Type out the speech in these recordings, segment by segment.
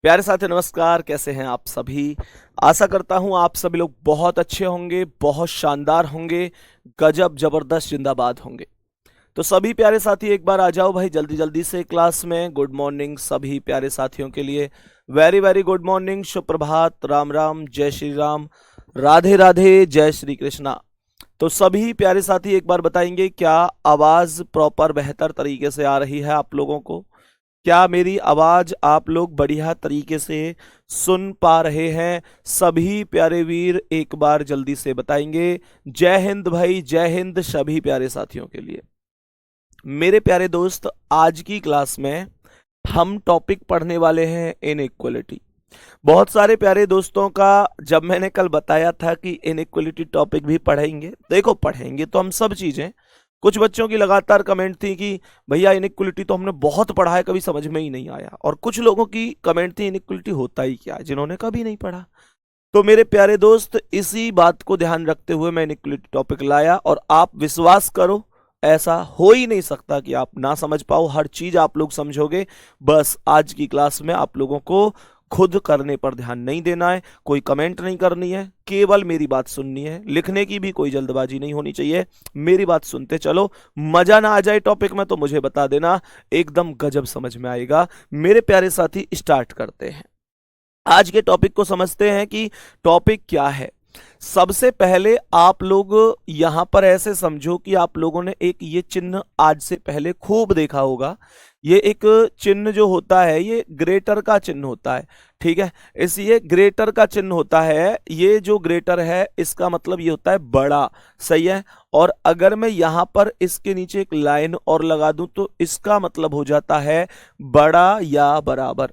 प्यारे साथी नमस्कार। कैसे हैं आप सभी? आशा करता हूं आप सभी लोग बहुत अच्छे होंगे, बहुत शानदार होंगे, गजब जबरदस्त जिंदाबाद होंगे। तो सभी प्यारे साथी एक बार आ जाओ भाई जल्दी जल्दी से क्लास में। गुड मॉर्निंग सभी प्यारे साथियों के लिए। वेरी वेरी गुड मॉर्निंग, सुप्रभात, राम राम, जय श्री राम, राधे राधे, जय श्री कृष्णा। तो सभी प्यारे साथी एक बार बताएंगे, क्या आवाज प्रॉपर बेहतर तरीके से आ रही है आप लोगों को? क्या मेरी आवाज आप लोग बढ़िया तरीके से सुन पा रहे हैं? सभी प्यारे वीर एक बार जल्दी से बताएंगे। जय हिंद भाई, जय हिंद सभी प्यारे साथियों के लिए। मेरे प्यारे दोस्त, आज की क्लास में हम टॉपिक पढ़ने वाले हैं इनइक्वलिटी। बहुत सारे प्यारे दोस्तों का जब मैंने कल बताया था कि इनइक्वलिटी टॉपिक भी पढ़ेंगे, देखो पढ़ेंगे तो हम सब चीजें। कुछ बच्चों की लगातार कमेंट थी कि भैया इनइक्वलिटी तो हमने बहुत पढ़ा है, कभी समझ में ही नहीं आया। और कुछ लोगों की कमेंट थी इनइक्वलिटी होता ही क्या है, जिन्होंने कभी नहीं पढ़ा। तो मेरे प्यारे दोस्त, इसी बात को ध्यान रखते हुए मैं इनइक्वलिटी टॉपिक लाया। और आप विश्वास करो, ऐसा हो ही नहीं सकता कि आप ना समझ पाओ। हर चीज आप लोग समझोगे। बस आज की क्लास में आप लोगों को खुद करने पर ध्यान नहीं देना है, कोई कमेंट नहीं करनी है, केवल मेरी बात सुननी है। लिखने की भी कोई जल्दबाजी नहीं होनी चाहिए। मेरी बात सुनते चलो। मजा ना आ जाए टॉपिक में तो मुझे बता देना, एकदम गजब समझ में आएगा। मेरे प्यारे साथी, स्टार्ट करते हैं। आज के टॉपिक को समझते हैं कि टॉपिक क्या है। सबसे पहले आप लोग यहां पर ऐसे समझो कि आप लोगों ने एक ये चिन्ह आज से पहले खूब देखा होगा। ये एक चिन्ह जो होता है ये ग्रेटर का चिन्ह होता है, ठीक है। इस ये ग्रेटर का चिन्ह होता है। ये जो ग्रेटर है इसका मतलब ये होता है बड़ा, सही है। और अगर मैं यहां पर इसके नीचे एक लाइन और लगा दूं तो इसका मतलब हो जाता है बड़ा या बराबर।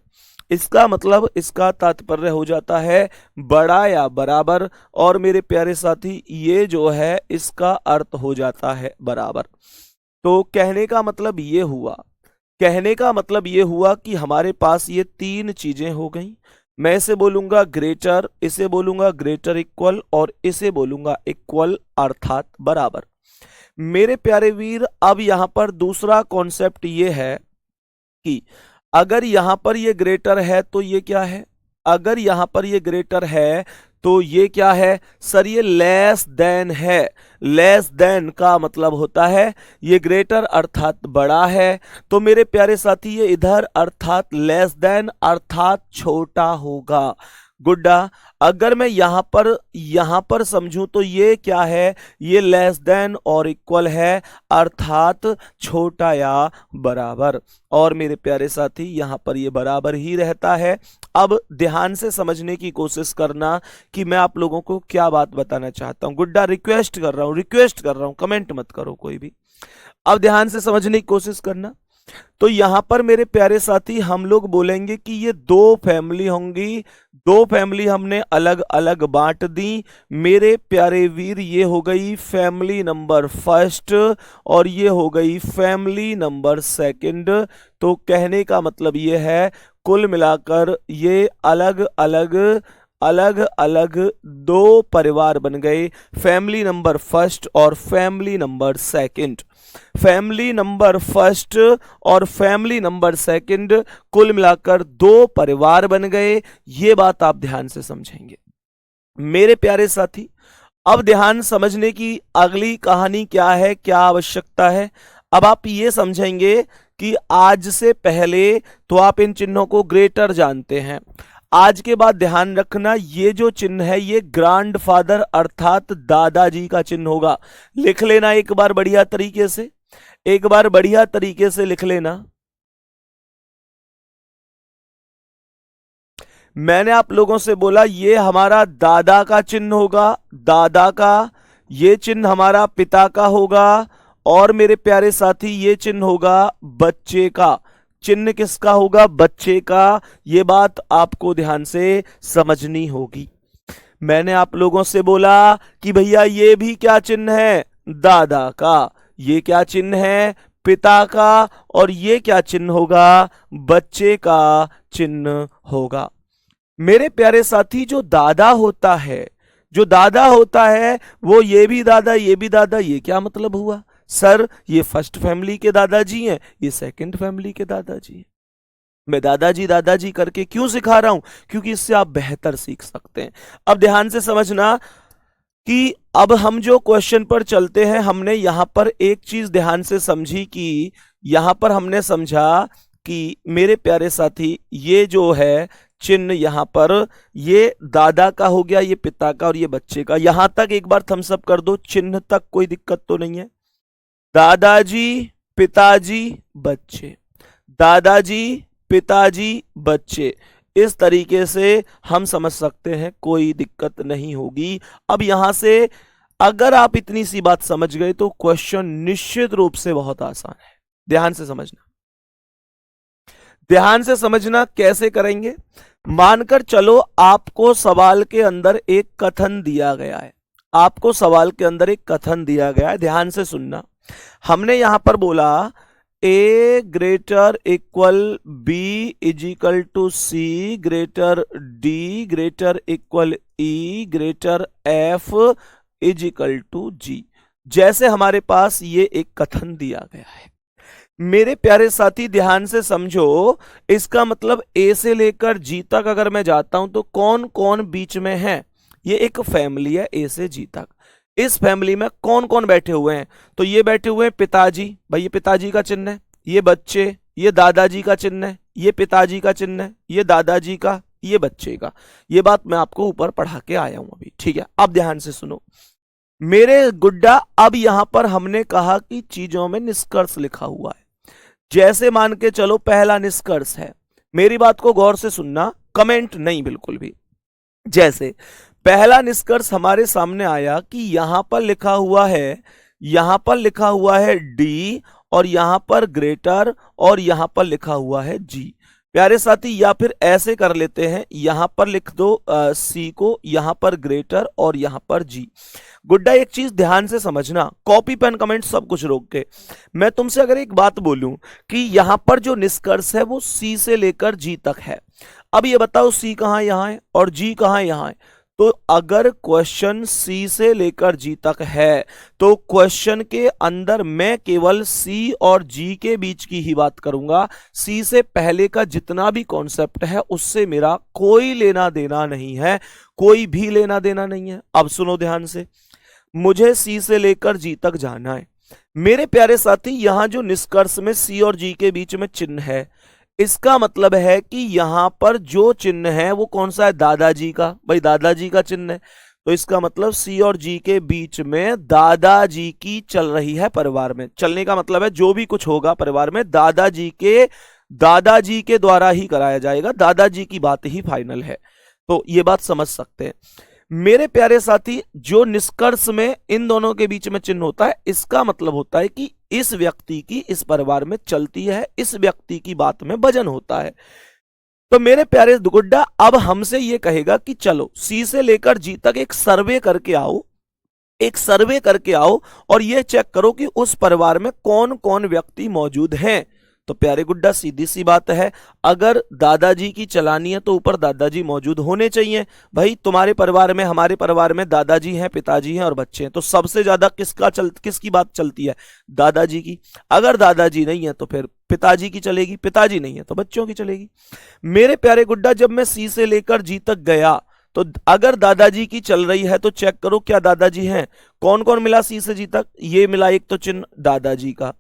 इसका मतलब, इसका तात्पर्य हो जाता है बड़ा या बराबर। और मेरे प्यारे साथी, ये जो है इसका अर्थ हो जाता है बराबर। तो कहने का मतलब ये हुआ, कहने का मतलब ये हुआ कि हमारे पास ये तीन चीजें हो गई। मैं इसे बोलूंगा ग्रेटर, इसे बोलूंगा ग्रेटर इक्वल, और इसे बोलूंगा इक्वल अर्थात बराबर। मेरे प्यारे वीर, अब यहां पर दूसरा कॉन्सेप्ट ये है कि अगर यहां पर ये ग्रेटर है तो ये क्या है? अगर यहां पर ये ग्रेटर है तो ये क्या है? सर ये लेस देन है। लेस देन का मतलब होता है ये ग्रेटर अर्थात बड़ा है। तो मेरे प्यारे साथी, ये इधर अर्थात लेस देन अर्थात छोटा होगा। गुड्डा, अगर मैं यहां पर समझूं तो ये क्या है? ये लेस देन और इक्वल है, अर्थात छोटा या बराबर। और मेरे प्यारे साथी, यहां पर ये बराबर ही रहता है। अब ध्यान से समझने की कोशिश करना कि मैं आप लोगों को क्या बात बताना चाहता हूं। गुड्डा, रिक्वेस्ट कर रहा हूं, रिक्वेस्ट कर रहा हूं, कमेंट मत करो कोई भी। अब ध्यान से समझने की कोशिश करना। तो यहां पर मेरे प्यारे साथी हम लोग बोलेंगे कि ये दो फैमिली होंगी। दो फैमिली हमने अलग अलग बांट दी। मेरे प्यारे वीर, ये हो गई फैमिली नंबर फर्स्ट और ये हो गई फैमिली नंबर सेकंड। तो कहने का मतलब ये है, कुल मिलाकर ये अलग अलग अलग अलग दो परिवार बन गए, फैमिली नंबर फर्स्ट और family number second. Family number first और फैमिली नंबर सेकंड, कुल मिलाकर दो परिवार बन गए। ये बात आप ध्यान से समझेंगे मेरे प्यारे साथी। अब ध्यान समझने की अगली कहानी क्या है, क्या आवश्यकता है। अब आप ये समझेंगे कि आज से पहले तो आप इन चिन्हों को ग्रेटर जानते हैं। आज के बाद ध्यान रखना, ये जो चिन्ह है ये ग्रैंडफादर अर्थात दादाजी का चिन्ह होगा। लिख लेना एक बार बढ़िया तरीके से, एक बार बढ़िया तरीके से लिख लेना। मैंने आप लोगों से बोला ये हमारा दादा का चिन्ह होगा, दादा का। ये चिन्ह हमारा पिता का होगा। और मेरे प्यारे साथी, ये चिन्ह होगा बच्चे का। चिन्ह किसका होगा? बच्चे का। ये बात आपको ध्यान से समझनी होगी। मैंने आप लोगों से बोला कि भैया ये भी क्या चिन्ह है? दादा का। ये क्या चिन्ह है? पिता का। और ये क्या चिन्ह होगा? बच्चे का चिन्ह होगा। मेरे प्यारे साथी, जो दादा होता है, जो दादा होता है वो ये भी दादा, ये भी दादा। ये क्या मतलब हुआ? सर ये फर्स्ट फैमिली के दादाजी हैं, ये सेकंड फैमिली के दादाजी हैं। मैं दादाजी दादाजी करके क्यों सिखा रहा हूं? क्योंकि इससे आप बेहतर सीख सकते हैं। अब ध्यान से समझना कि अब हम जो क्वेश्चन पर चलते हैं, हमने यहां पर एक चीज ध्यान से समझी कि यहां पर हमने समझा कि मेरे प्यारे साथी, ये जो है चिन्ह यहां पर, ये दादा का हो गया, ये पिता का और ये बच्चे का। यहां तक एक बार थम्स अप कर दो, चिन्ह तक कोई दिक्कत तो नहीं है। दादाजी, पिताजी, बच्चे, दादाजी, पिताजी, बच्चे, इस तरीके से हम समझ सकते हैं, कोई दिक्कत नहीं होगी। अब यहां से अगर आप इतनी सी बात समझ गए तो क्वेश्चन निश्चित रूप से बहुत आसान है। ध्यान से समझना, ध्यान से समझना कैसे करेंगे। मानकर चलो आपको सवाल के अंदर एक कथन दिया गया है, आपको सवाल के अंदर एक कथन दिया गया है, ध्यान से सुनना। हमने यहां पर बोला A greater equal B is equal to C greater D greater equal E greater F is equal to G। जैसे हमारे पास ये एक कथन दिया गया है, मेरे प्यारे साथी ध्यान से समझो। इसका मतलब A से लेकर G तक अगर मैं जाता हूं तो कौन कौन बीच में है? ये एक फैमिली है A से G तक। इस फैमिली में कौन कौन बैठे हुए हैं? तो ये बैठे हुए हैं पिताजी, भाई ये पिताजी का चिन्ह है। ये बच्चे, ये दादाजी का चिन्ह है। ये पिताजी का चिन्ह है, ये दादाजी का, ये बच्चे का। ये बात मैं आपको ऊपर पढ़ा के आया हूं अभी, ठीक है। अब ध्यान से सुनो मेरे गुड्डा। अब यहां पर हमने कहा कि चीजों में निष्कर्ष लिखा हुआ है। जैसे मान के चलो पहला निष्कर्ष है, मेरी बात को गौर से सुनना, कमेंट नहीं बिल्कुल भी। जैसे पहला निष्कर्ष हमारे सामने आया कि यहां पर लिखा हुआ है, यहां पर लिखा हुआ है डी, और यहां पर ग्रेटर, और यहां पर लिखा हुआ है जी। प्यारे साथी, या फिर ऐसे कर लेते हैं, यहां पर लिख दो सी को, यहां पर ग्रेटर और यहां पर जी। गुड्डा एक चीज ध्यान से समझना, कॉपी पेन कमेंट सब कुछ रोक के। मैं तुमसे अगर एक बात बोलूं कि यहां पर जो निष्कर्ष है वो सी से लेकर जी तक है, अब ये बताओ सी कहां यहां है और जी कहां यहां है? तो अगर क्वेश्चन सी से लेकर जी तक है तो क्वेश्चन के अंदर मैं केवल सी और जी के बीच की ही बात करूंगा। सी से पहले का जितना भी कॉन्सेप्ट है उससे मेरा कोई लेना देना नहीं है, कोई भी लेना देना नहीं है। अब सुनो ध्यान से, मुझे सी से लेकर जी तक जाना है। मेरे प्यारे साथी, यहां जो निष्कर्ष में सी और जी के बीच में चिन्ह है, इसका मतलब है कि यहां पर जो चिन्ह है वो कौन सा है? दादाजी का, भाई दादाजी का चिन्ह है। तो इसका मतलब सी और जी के बीच में दादाजी की चल रही है परिवार में। चलने का मतलब है जो भी कुछ होगा परिवार में दादाजी के द्वारा ही कराया जाएगा, दादाजी की बात ही फाइनल है। तो ये बात समझ सकते हैं मेरे प्यारे साथी। जो निष्कर्ष में इन दोनों के बीच में चिन्ह होता है, इसका मतलब होता है कि इस व्यक्ति की इस परिवार में चलती है, इस व्यक्ति की बात में वजन होता है। तो मेरे प्यारे गुड्डा, अब हमसे ये कहेगा कि चलो सी से लेकर जी तक एक सर्वे करके आओ, एक सर्वे करके आओ और ये चेक करो कि उस परिवार में कौन कौन व्यक्ति मौजूद हैं। तो प्यारे गुड्डा, सीधी सी बात है, अगर दादाजी की चलानी है तो ऊपर दादाजी मौजूद होने चाहिए। भाई तुम्हारे परिवार में, हमारे परिवार में दादाजी हैं, पिताजी हैं और बच्चे हैं, तो सबसे ज्यादा किसकी बात चलती है? दादाजी की। अगर दादाजी नहीं है तो फिर पिताजी की चलेगी, पिताजी नहीं है तो बच्चों की चलेगी। मेरे प्यारे गुड्डा, जब मैं सी से लेकर जी तक गया तो अगर दादाजी की चल रही है तो चेक करो क्या दादाजी हैं। कौन कौन मिला सी से जी तक? ये मिला एक तो चिन्ह दादाजी का,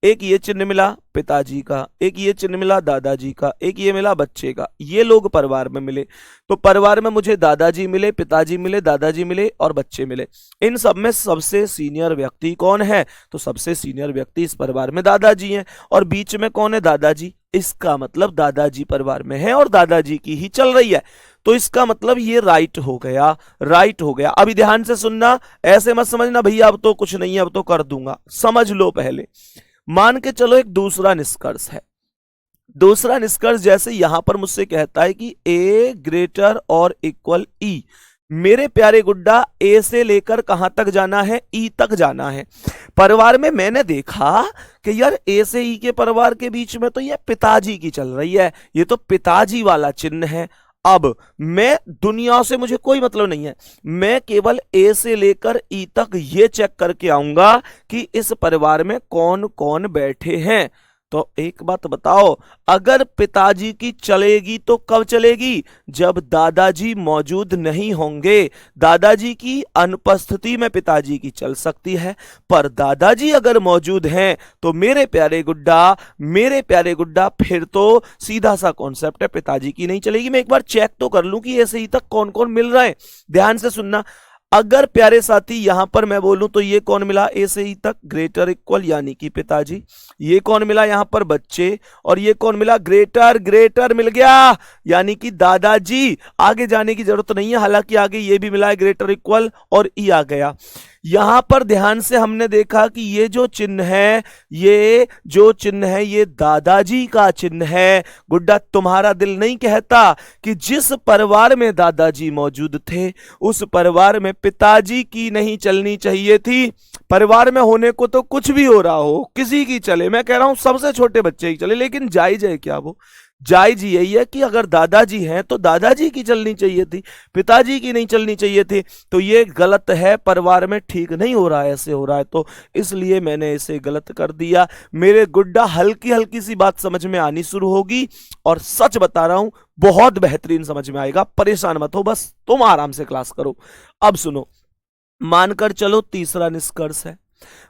एक ये चिन्ह मिला पिताजी का, एक ये चिन्ह मिला दादाजी का, एक ये मिला बच्चे का। ये लोग परिवार में मिले। तो परिवार में मुझे दादाजी मिले, पिताजी मिले, दादाजी मिले और बच्चे मिले। इन सब में सबसे सीनियर व्यक्ति कौन है? तो सबसे सीनियर व्यक्ति इस परिवार में दादाजी हैं। और बीच में कौन है? दादाजी। इसका मतलब दादाजी परिवार में है और दादाजी की ही चल रही है। तो इसका मतलब ये राइट हो गया, राइट हो गया। अभी ध्यान से सुनना, ऐसे मत समझना भैया अब तो कुछ नहीं है, अब तो कर दूंगा। समझ लो पहले। मान के चलो एक दूसरा निष्कर्ष है। दूसरा निष्कर्ष जैसे यहां पर मुझसे कहता है कि ए ग्रेटर और इक्वल ई। मेरे प्यारे गुड्डा, ए से लेकर कहां तक जाना है? ई तक जाना है। परिवार में मैंने देखा कि यार ए से ई के परिवार के बीच में तो ये पिताजी की चल रही है, ये तो पिताजी वाला चिन्ह है। अब मैं दुनिया से मुझे कोई मतलब नहीं है, मैं केवल ए से लेकर ई तक ये चेक करके आऊंगा कि इस परिवार में कौन कौन बैठे हैं। तो एक बात बताओ, अगर पिताजी की चलेगी तो कब चलेगी? जब दादाजी मौजूद नहीं होंगे। दादाजी की अनुपस्थिति में पिताजी की चल सकती है, पर दादाजी अगर मौजूद हैं तो मेरे प्यारे गुड्डा, मेरे प्यारे गुड्डा, फिर तो सीधा सा कॉन्सेप्ट है, पिताजी की नहीं चलेगी। मैं एक बार चेक तो कर लूं कि ऐसे ही तक कौन कौन मिल रहा है। ध्यान से सुनना, अगर प्यारे साथी यहां पर मैं बोलूं तो ये कौन मिला? ए से ई तक ग्रेटर इक्वल यानी कि पिताजी। ये कौन मिला यहां पर? बच्चे। और ये कौन मिला? ग्रेटर। ग्रेटर मिल गया यानी कि दादाजी। आगे जाने की जरूरत नहीं है, हालांकि आगे ये भी मिला है ग्रेटर इक्वल, और ई आ गया। यहां पर ध्यान से हमने देखा कि ये जो चिन्ह है, ये जो चिन्ह है, ये दादाजी का चिन्ह है। गुड्डा, तुम्हारा दिल नहीं कहता कि जिस परिवार में दादाजी मौजूद थे उस परिवार में पिताजी की नहीं चलनी चाहिए थी? परिवार में होने को तो कुछ भी हो रहा हो, किसी की चले, मैं कह रहा हूं सबसे छोटे बच्चे की चले, लेकिन जायज है क्या वो? जायज यही है कि अगर दादाजी हैं तो दादाजी की चलनी चाहिए थी, पिताजी की नहीं चलनी चाहिए थी। तो ये गलत है, परिवार में ठीक नहीं हो रहा है, ऐसे हो रहा है, तो इसलिए मैंने इसे गलत कर दिया। मेरे गुड्डा, हल्की हल्की सी बात समझ में आनी शुरू होगी, और सच बता रहा हूं बहुत बेहतरीन समझ में आएगा। परेशान मत हो, बस तुम आराम से क्लास करो। अब सुनो, मानकर चलो तीसरा निष्कर्ष है,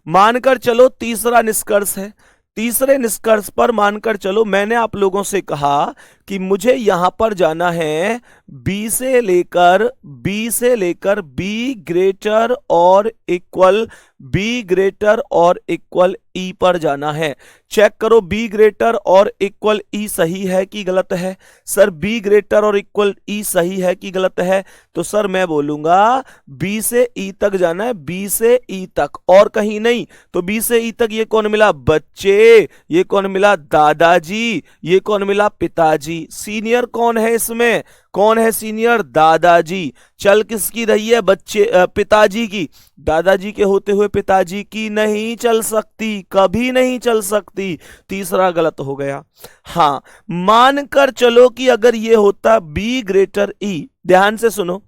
मानकर चलो तीसरा निष्कर्ष है। तीसरे निष्कर्ष पर मानकर चलो, मैंने आप लोगों से कहा कि मुझे यहां पर जाना है बी से लेकर बी ग्रेटर और इक्वल, बी ग्रेटर और इक्वल ई पर जाना है। चेक करो, बी ग्रेटर और इक्वल ई सही है कि गलत है? सर बी ग्रेटर और इक्वल ई सही है कि गलत है? तो सर मैं बोलूंगा बी से ई तक जाना है, बी से ई तक, और कहीं नहीं। तो बी से ई तक ये कौन मिला? बच्चे। ये कौन मिला? दादाजी। ये कौन मिला? पिताजी। सीनियर कौन है इसमें? कौन है सीनियर? दादाजी। चल किसकी रही है? बच्चे पिताजी की। दादाजी के होते हुए पिताजी की नहीं चल सकती, कभी नहीं चल सकती। तीसरा गलत हो गया। हाँ, मानकर चलो कि अगर ये होता बी ग्रेटर ई, ध्यान से सुनो,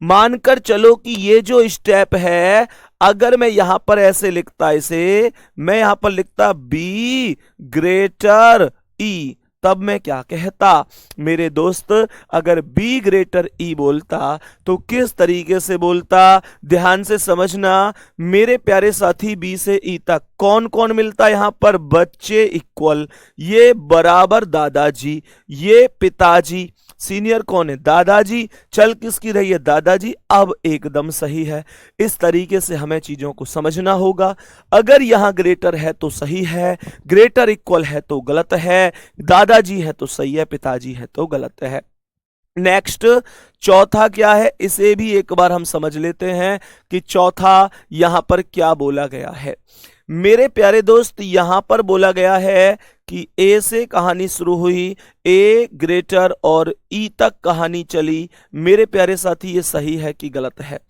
मानकर चलो कि ये जो स्टेप है, अगर मैं यहां पर ऐसे लिखता, इसे मैं यहां पर लिखता बी ग्रेटर ई, तब मैं क्या कहता मेरे दोस्त? अगर बी ग्रेटर ई बोलता तो किस तरीके से बोलता? ध्यान से समझना मेरे प्यारे साथी, बी से ई तक कौन कौन मिलता यहां पर? बच्चे इक्वल, ये बराबर दादाजी, ये पिताजी। सीनियर कौन है? दादाजी। चल किसकी रही है? दादाजी। अब एकदम सही है। इस तरीके से हमें चीजों को समझना होगा। अगर यहां ग्रेटर है तो सही है, ग्रेटर इक्वल है तो गलत है, दादाजी है तो सही है, पिताजी है तो गलत है। नेक्स्ट, चौथा क्या है, इसे भी एक बार हम समझ लेते हैं कि चौथा यहां पर क्या बोला गया है। मेरे प्यारे दोस्त, यहां पर बोला गया है कि ए से कहानी शुरू हुई, ए ग्रेटर और ई तक कहानी चली। मेरे प्यारे साथी, ये सही है कि गलत है?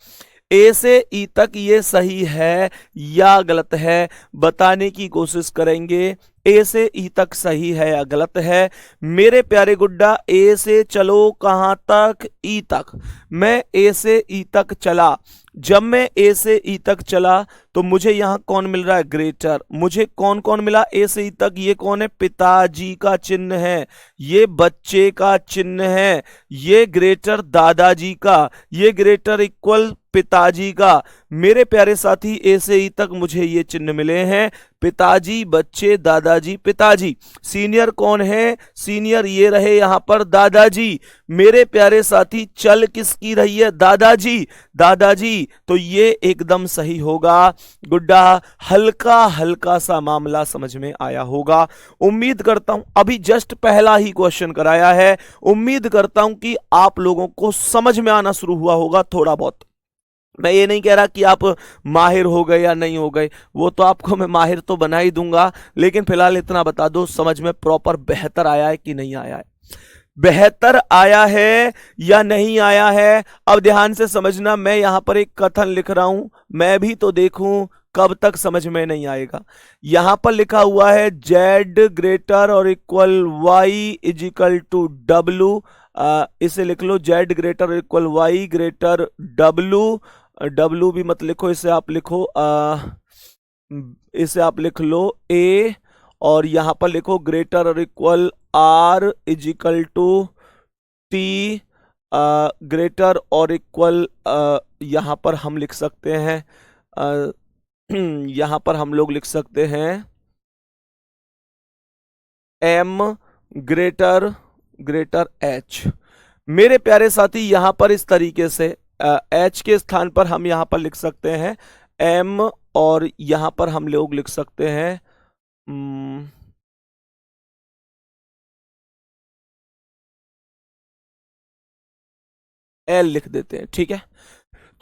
ए से ई तक ये सही है या गलत है, बताने की कोशिश करेंगे। ए से ई तक सही है या गलत है? मेरे प्यारे गुड्डा, ए से चलो कहां तक? ई तक। मैं ए से ई तक चला, जब मैं ए से ई तक चला तो मुझे यहां कौन मिल रहा है? ग्रेटर। मुझे कौन कौन मिला ए से ई तक? ये कौन है? पिताजी का चिन्ह है, ये बच्चे का चिन्ह है, ये ग्रेटर दादाजी का, ये ग्रेटर इक्वल पिताजी का। मेरे प्यारे साथी, ए से ई तक मुझे ये चिन्ह मिले हैं, पिताजी, बच्चे, दादाजी, पिताजी। सीनियर कौन है? सीनियर ये रहे यहां पर दादाजी। मेरे प्यारे साथी, चल किसकी रही है? दादाजी। दादाजी, तो ये एकदम सही होगा। गुड्डा, हल्का हल्का सा मामला समझ में आया होगा। उम्मीद करता हूं, अभी जस्ट पहला ही क्वेश्चन कराया है, उम्मीद करता हूं कि आप लोगों को समझ में आना शुरू हुआ होगा थोड़ा बहुत। मैं ये नहीं कह रहा कि आप माहिर हो गए या नहीं हो गए, वो तो आपको मैं माहिर तो बना ही दूंगा, लेकिन फिलहाल इतना बता दो, समझ में प्रॉपर बेहतर आया है कि नहीं आया है? बेहतर आया है या नहीं आया है? अब ध्यान से समझना, मैं यहां पर एक कथन लिख रहा हूं, मैं भी तो देखूं कब तक समझ में नहीं आएगा। यहां पर लिखा हुआ है जेड ग्रेटर और equal Y is equal to W. इसे लिख लो, Z greater equal Y greater W. W भी मत लिखो, इसे आप लिखो इसे आप लिख लो ए और यहां पर लिखो ग्रेटर और equal R is equal to T, greater और इक्वल यहां पर हम लिख सकते हैं यहां पर हम लोग लिख सकते हैं एम ग्रेटर ग्रेटर एच। मेरे प्यारे साथी यहां पर इस तरीके से एच के स्थान पर हम यहां पर लिख सकते हैं एम, और यहां पर हम लोग लिख सकते हैं एल लिख देते हैं, ठीक है।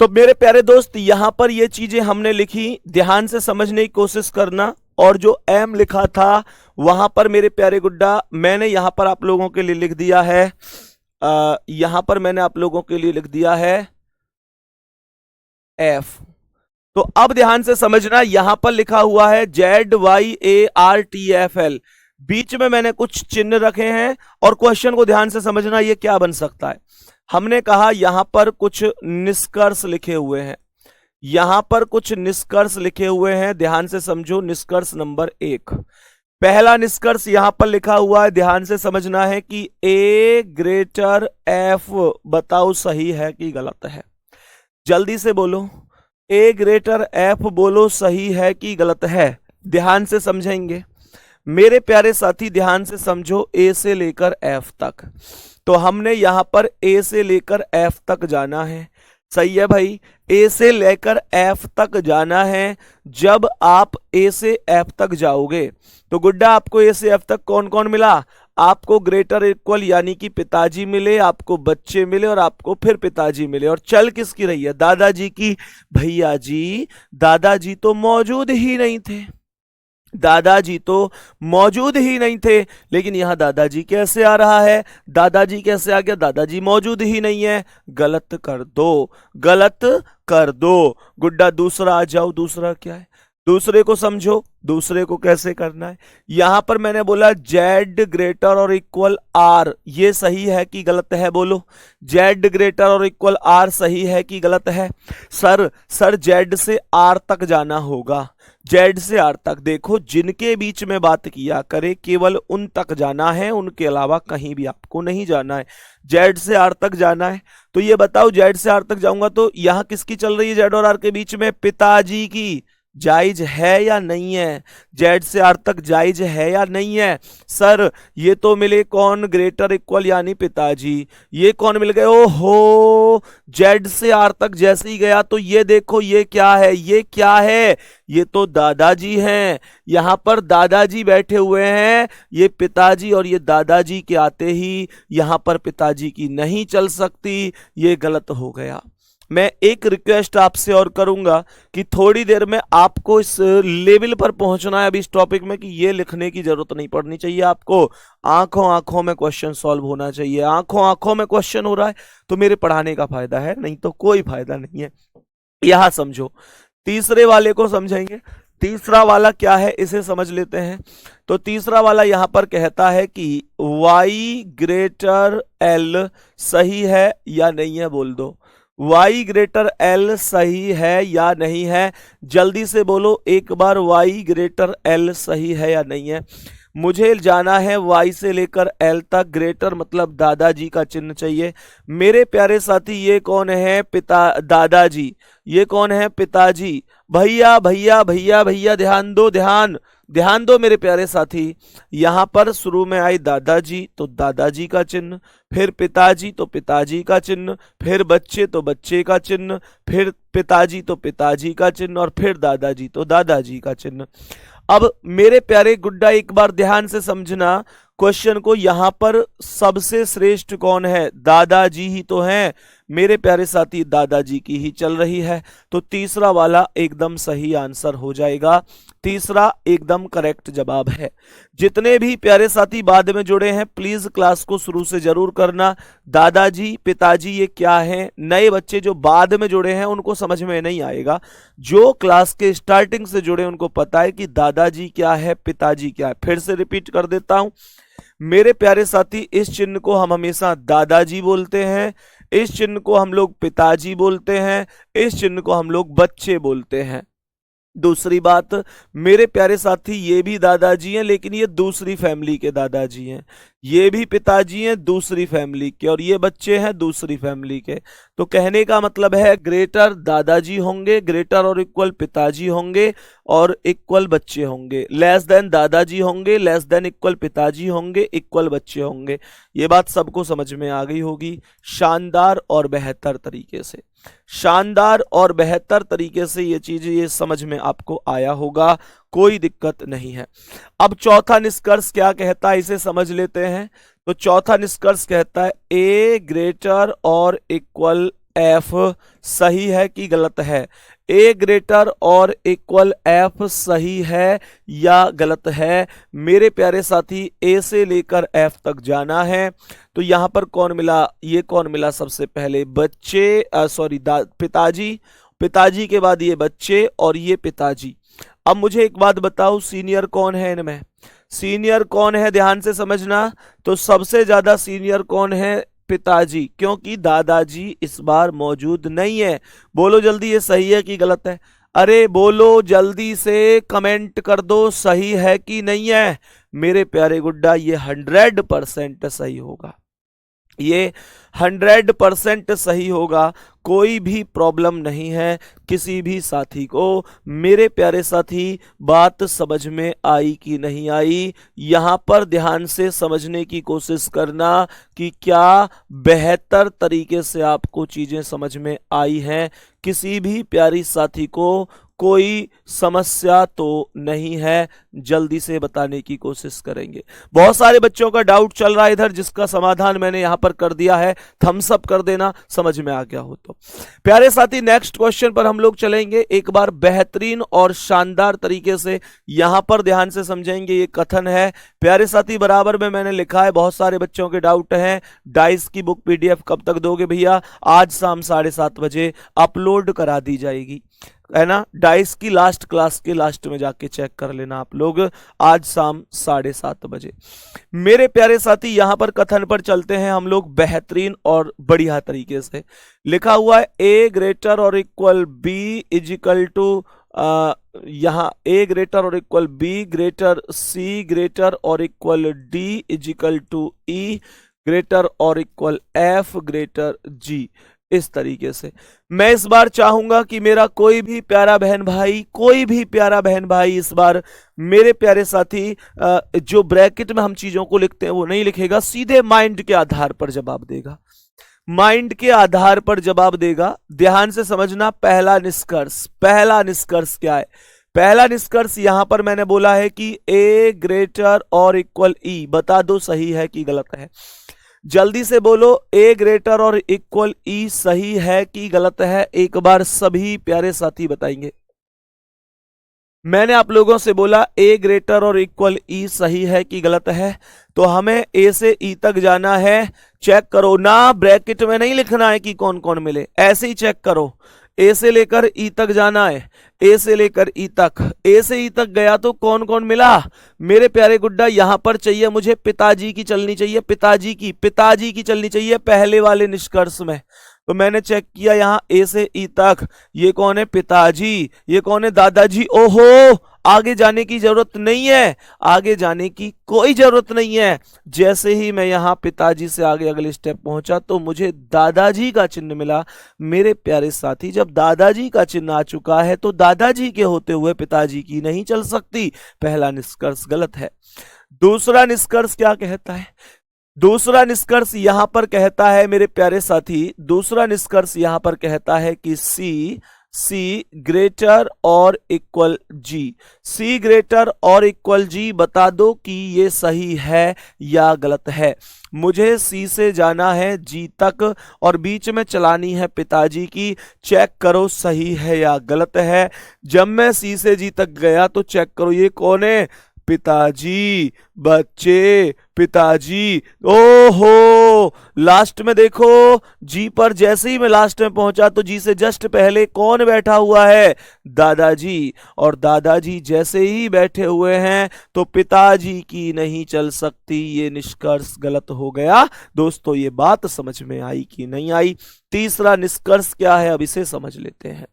तो मेरे प्यारे दोस्त यहां पर ये चीजें हमने लिखी, ध्यान से समझने की कोशिश करना। और जो एम लिखा था वहां पर मेरे प्यारे गुड्डा मैंने यहां पर आप लोगों के लिए लिख दिया है, यहां पर मैंने आप लोगों के लिए लिख दिया है एफ। तो अब ध्यान से समझना, यहां पर लिखा हुआ है ZYARTFL, बीच में मैंने कुछ चिन्ह रखे हैं, और क्वेश्चन को ध्यान से समझना ये क्या बन सकता है। हमने कहा यहां पर कुछ निष्कर्ष लिखे हुए हैं, यहां पर कुछ निष्कर्ष लिखे हुए हैं, ध्यान से समझो। निष्कर्ष नंबर 1, पहला निष्कर्ष यहां पर लिखा हुआ है, ध्यान से समझना है कि ए ग्रेटर एफ, बताओ सही है कि गलत है, जल्दी से बोलो, ए ग्रेटर एफ बोलो सही है कि गलत है। ध्यान से समझेंगे मेरे प्यारे साथी, ध्यान से समझो, ए से लेकर एफ तक। तो हमने यहां पर ए से लेकर एफ तक जाना है, सही है भाई, ए से लेकर एफ तक जाना है। जब आप ए से एफ तक जाओगे तो गुड्डा आपको ए से एफ तक कौन कौन मिला, आपको ग्रेटर इक्वल यानी कि पिताजी मिले, आपको बच्चे मिले, और आपको फिर पिताजी मिले। और चल किसकी रही है, दादाजी की। भैया जी दादाजी तो मौजूद ही नहीं थे, दादाजी तो मौजूद ही नहीं थे, लेकिन यहां दादाजी कैसे आ रहा है, दादाजी कैसे आ गया, दादाजी मौजूद ही नहीं है, गलत कर दो, गलत कर दो। गुड्डा दूसरा आ जाओ, दूसरा क्या है, दूसरे को समझो, दूसरे को कैसे करना है। यहां पर मैंने बोला जेड ग्रेटर और इक्वल आर, ये सही है कि गलत है, बोलो, जेड ग्रेटर और इक्वल आर सही है कि गलत है। सर जेड से आर तक जाना होगा, जेड से आर तक। देखो जिनके बीच में बात किया करे केवल उन तक जाना है, उनके अलावा कहीं भी आपको नहीं जाना है, जेड से आर तक जाना है। तो ये बताओ जेड से आर तक जाऊंगा तो यहां किसकी चल रही है, जेड और आर के बीच में, पिताजी की, जायज है या नहीं है, जेड से आर तक जायज है या नहीं है। सर ये तो मिले कौन, ग्रेटर इक्वल यानी पिताजी, ये कौन मिल गए, ओहो, जेड से आर तक जैसे ही गया तो ये देखो ये क्या है, ये क्या है, ये तो दादाजी हैं, यहां पर दादाजी बैठे हुए हैं, ये पिताजी, और ये दादाजी के आते ही यहां पर पिताजी की नहीं चल सकती, ये गलत हो गया। मैं एक रिक्वेस्ट आपसे और करूंगा कि थोड़ी देर में आपको इस लेवल पर पहुंचना है अभी इस टॉपिक में कि ये लिखने की जरूरत नहीं पड़नी चाहिए आपको, आंखों आंखों में क्वेश्चन सॉल्व होना चाहिए। आंखों आंखों में क्वेश्चन हो रहा है तो मेरे पढ़ाने का फायदा है, नहीं तो कोई फायदा नहीं है। यहां समझो, तीसरे वाले को समझेंगे। तीसरा वाला क्या है इसे समझ लेते हैं। तो तीसरा वाला यहां पर कहता है कि y ग्रेटर एल सही है या नहीं है, बोल दो, y ग्रेटर एल सही है या नहीं है, जल्दी से बोलो एक बार, y ग्रेटर एल सही है या नहीं है। मुझे जाना है y से लेकर l तक, ग्रेटर मतलब दादाजी का चिन्ह चाहिए। मेरे प्यारे साथी ये कौन है, दादाजी, ये कौन है, पिताजी। भैया भैया भैया भैया ध्यान दो, ध्यान दो मेरे प्यारे साथी, यहां पर शुरू में आई दादाजी तो दादाजी का चिन्ह, फिर पिताजी तो पिताजी का चिन्ह, फिर बच्चे तो बच्चे का चिन्ह, फिर पिताजी तो पिताजी का चिन्ह, और फिर दादाजी तो दादाजी का चिन्ह। अब मेरे प्यारे गुड्डा एक बार ध्यान से समझना क्वेश्चन को, यहां पर सबसे श्रेष्ठ कौन है, दादाजी ही तो हैं मेरे प्यारे साथी, दादाजी की ही चल रही है। तो तीसरा वाला एकदम सही आंसर हो जाएगा, तीसरा एकदम करेक्ट जवाब है। जितने भी प्यारे साथी बाद में जुड़े हैं प्लीज क्लास को शुरू से जरूर करना। दादाजी पिताजी ये क्या है, नए बच्चे जो बाद में जुड़े हैं उनको समझ में नहीं आएगा, जो क्लास के स्टार्टिंग से जुड़े उनको पता है कि दादाजी क्या है, पिताजी क्या है। फिर से रिपीट कर देता हूं मेरे प्यारे साथी, इस चिन्ह को हम हमेशा दादाजी बोलते हैं, इस चिन्ह को हम लोग पिताजी बोलते हैं, इस चिन्ह को हम लोग बच्चे बोलते हैं। दूसरी बात, मेरे प्यारे साथी, ये भी दादाजी हैं लेकिन ये दूसरी फैमिली के दादाजी हैं। ये भी पिताजी हैं दूसरी फैमिली के, और ये बच्चे हैं दूसरी फैमिली के। तो कहने का मतलब है ग्रेटर दादाजी होंगे, ग्रेटर और इक्वल पिताजी होंगे, और इक्वल बच्चे होंगे। लेस देन दादाजी होंगे, लेस देन इक्वल पिताजी होंगे, इक्वल बच्चे होंगे। ये बात सबको समझ में आ गई होगी शानदार और बेहतर तरीके से। शानदार और बेहतर तरीके से ये चीज ये समझ में आपको आया होगा, कोई दिक्कत नहीं है। अब चौथा निष्कर्ष क्या कहता है, इसे समझ लेते हैं। तो चौथा निष्कर्ष कहता है ए ग्रेटर और इक्वल एफ सही है कि गलत है। ए ग्रेटर और इक्वल एफ सही है या गलत है। मेरे प्यारे साथी, ए से लेकर एफ तक जाना है। तो यहां पर कौन मिला, ये कौन मिला सबसे पहले, बच्चे, सॉरी पिताजी, पिताजी के बाद ये बच्चे और ये पिताजी। अब मुझे एक बात बताओ, सीनियर कौन है इनमें, सीनियर कौन है, ध्यान से समझना। तो सबसे ज्यादा सीनियर कौन है, पिताजी, क्योंकि दादाजी इस बार मौजूद नहीं है। बोलो जल्दी, ये सही है कि गलत है? अरे बोलो जल्दी से, कमेंट कर दो सही है कि नहीं है। मेरे प्यारे गुड्डा, ये 100% सही होगा, ये 100% सही होगा, कोई भी प्रॉब्लम नहीं है किसी भी साथी को। मेरे प्यारे साथी, बात समझ में आई कि नहीं आई, यहां पर ध्यान से समझने की कोशिश करना कि क्या बेहतर तरीके से आपको चीजें समझ में आई हैं। किसी भी प्यारी साथी को कोई समस्या तो नहीं है, जल्दी से बताने की कोशिश करेंगे। बहुत सारे बच्चों का डाउट चल रहा है इधर, जिसका समाधान मैंने यहां पर कर दिया है, थम्स अप कर देना समझ में आ गया हो तो। प्यारे साथी, नेक्स्ट क्वेश्चन पर हम लोग चलेंगे, एक बार बेहतरीन और शानदार तरीके से यहां पर ध्यान से समझेंगे। ये कथन है प्यारे साथी, बराबर में मैंने लिखा है, बहुत सारे बच्चों के डाउट हैं, डाइस की बुक पीडीएफ कब तक दोगे भैया? आज शाम 7:30 बजे अपलोड करा दी जाएगी, है ना। डाइस की लास्ट क्लास के लास्ट में जाके चेक कर लेना आप लोग, आज शाम 7:30 बजे। मेरे प्यारे साथी, यहां पर कथन पर चलते हैं हम लोग बेहतरीन और बढ़िया तरीके से। लिखा हुआ है ए ग्रेटर और equal B is equal to, यहां ए ग्रेटर और equal B, greater C, greater और equal D is equal to E, greater और इक्वल एफ, ग्रेटर जी। इस तरीके से मैं इस बार चाहूंगा कि मेरा कोई भी प्यारा बहन भाई, कोई भी प्यारा बहन भाई इस बार मेरे प्यारे साथी जो ब्रैकेट में हम चीजों को लिखते हैं वो नहीं लिखेगा, सीधे माइंड के आधार पर जवाब देगा, माइंड के आधार पर जवाब देगा। ध्यान से समझना, पहला निष्कर्ष, पहला निष्कर्ष क्या है? पहला निष्कर्ष यहां पर मैंने बोला है कि ए ग्रेटर और इक्वल ई, बता दो सही है कि गलत है। जल्दी से बोलो, ए ग्रेटर और इक्वल ई सही है कि गलत है? एक बार सभी प्यारे साथी बताएंगे। मैंने आप लोगों से बोला ए ग्रेटर और इक्वल ई सही है कि गलत है, तो हमें ए से ई तक जाना है। चेक करो ना, ब्रैकेट में नहीं लिखना है कि कौन कौन मिले, ऐसे ही चेक करो। ए से लेकर ई तक जाना है, ए से लेकर ई तक, ए से ई तक गया तो कौन कौन मिला? मेरे प्यारे गुड्डा, यहां पर चाहिए मुझे पिताजी की चलनी चाहिए, पिताजी की चलनी चाहिए पहले वाले निष्कर्ष में। तो मैंने चेक किया यहां ए से ई तक, ये कौन है? पिताजी। ये कौन है? दादाजी। ओहो, आगे जाने की जरूरत नहीं है, आगे जाने की कोई जरूरत नहीं है। जैसे ही मैं यहां पिताजी से आगे अगले स्टेप पहुंचा तो मुझे दादाजी का चिन्ह मिला। मेरे प्यारे साथी, जब दादाजी का चिन्ह आ चुका है तो दादाजी के होते हुए पिताजी की नहीं चल सकती। पहला निष्कर्ष गलत है। दूसरा निष्कर्ष क्या कहता है? दूसरा निष्कर्ष यहां पर कहता है मेरे प्यारे साथी, दूसरा निष्कर्ष यहां पर कहता है कि सी ग्रेटर और इक्वल जी। सी ग्रेटर और इक्वल जी, बता दो कि ये सही है या गलत है। मुझे सी से जाना है जी तक और बीच में चलानी है पिताजी की। चेक करो सही है या गलत है। जब मैं सी से जी तक गया तो चेक करो ये कौन है? पिताजी, बच्चे, पिताजी। ओहो, लास्ट में देखो, जी पर जैसे ही मैं लास्ट में पहुंचा तो जी से जस्ट पहले कौन बैठा हुआ है? दादाजी। और दादाजी जैसे ही बैठे हुए हैं तो पिताजी की नहीं चल सकती। ये निष्कर्ष गलत हो गया। दोस्तों, ये बात समझ में आई कि नहीं आई? तीसरा निष्कर्ष क्या है, अब इसे समझ लेते हैं।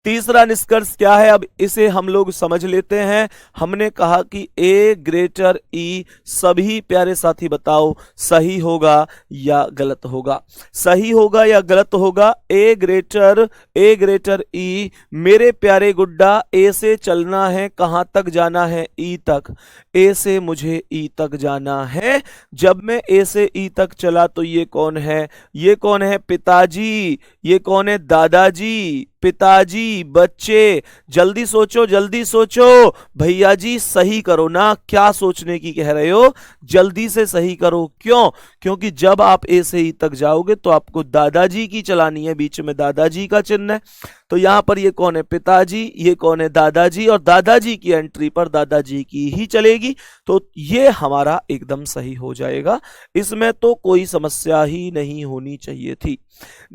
तीसरा निष्कर्ष क्या है, अब इसे हम लोग समझ लेते हैं। हमने कहा कि ए ग्रेटर ई, सभी प्यारे साथी बताओ सही होगा या गलत होगा, सही होगा या गलत होगा। ए ग्रेटर ई, मेरे प्यारे गुड्डा ए से चलना है, कहां तक जाना है, ई तक। ए से मुझे ई तक जाना है। जब मैं ए से ई तक चला तो ये कौन है, ये कौन है, पिताजी। ये कौन है, दादाजी, पिताजी, बच्चे। जल्दी सोचो, जल्दी सोचो भैया जी, सही करो ना, क्या सोचने की कह रहे हो, जल्दी से सही करो। क्यों? क्योंकि जब आप ए से ई तक जाओगे तो आपको दादाजी की चलानी है, बीच में दादाजी का चिन्ह है। तो यहां पर ये कौन है, पिताजी, ये कौन है, दादाजी, और दादाजी की एंट्री पर दादाजी की ही चलेगी। तो ये हमारा एकदम सही हो जाएगा, इसमें तो कोई समस्या ही नहीं होनी चाहिए थी।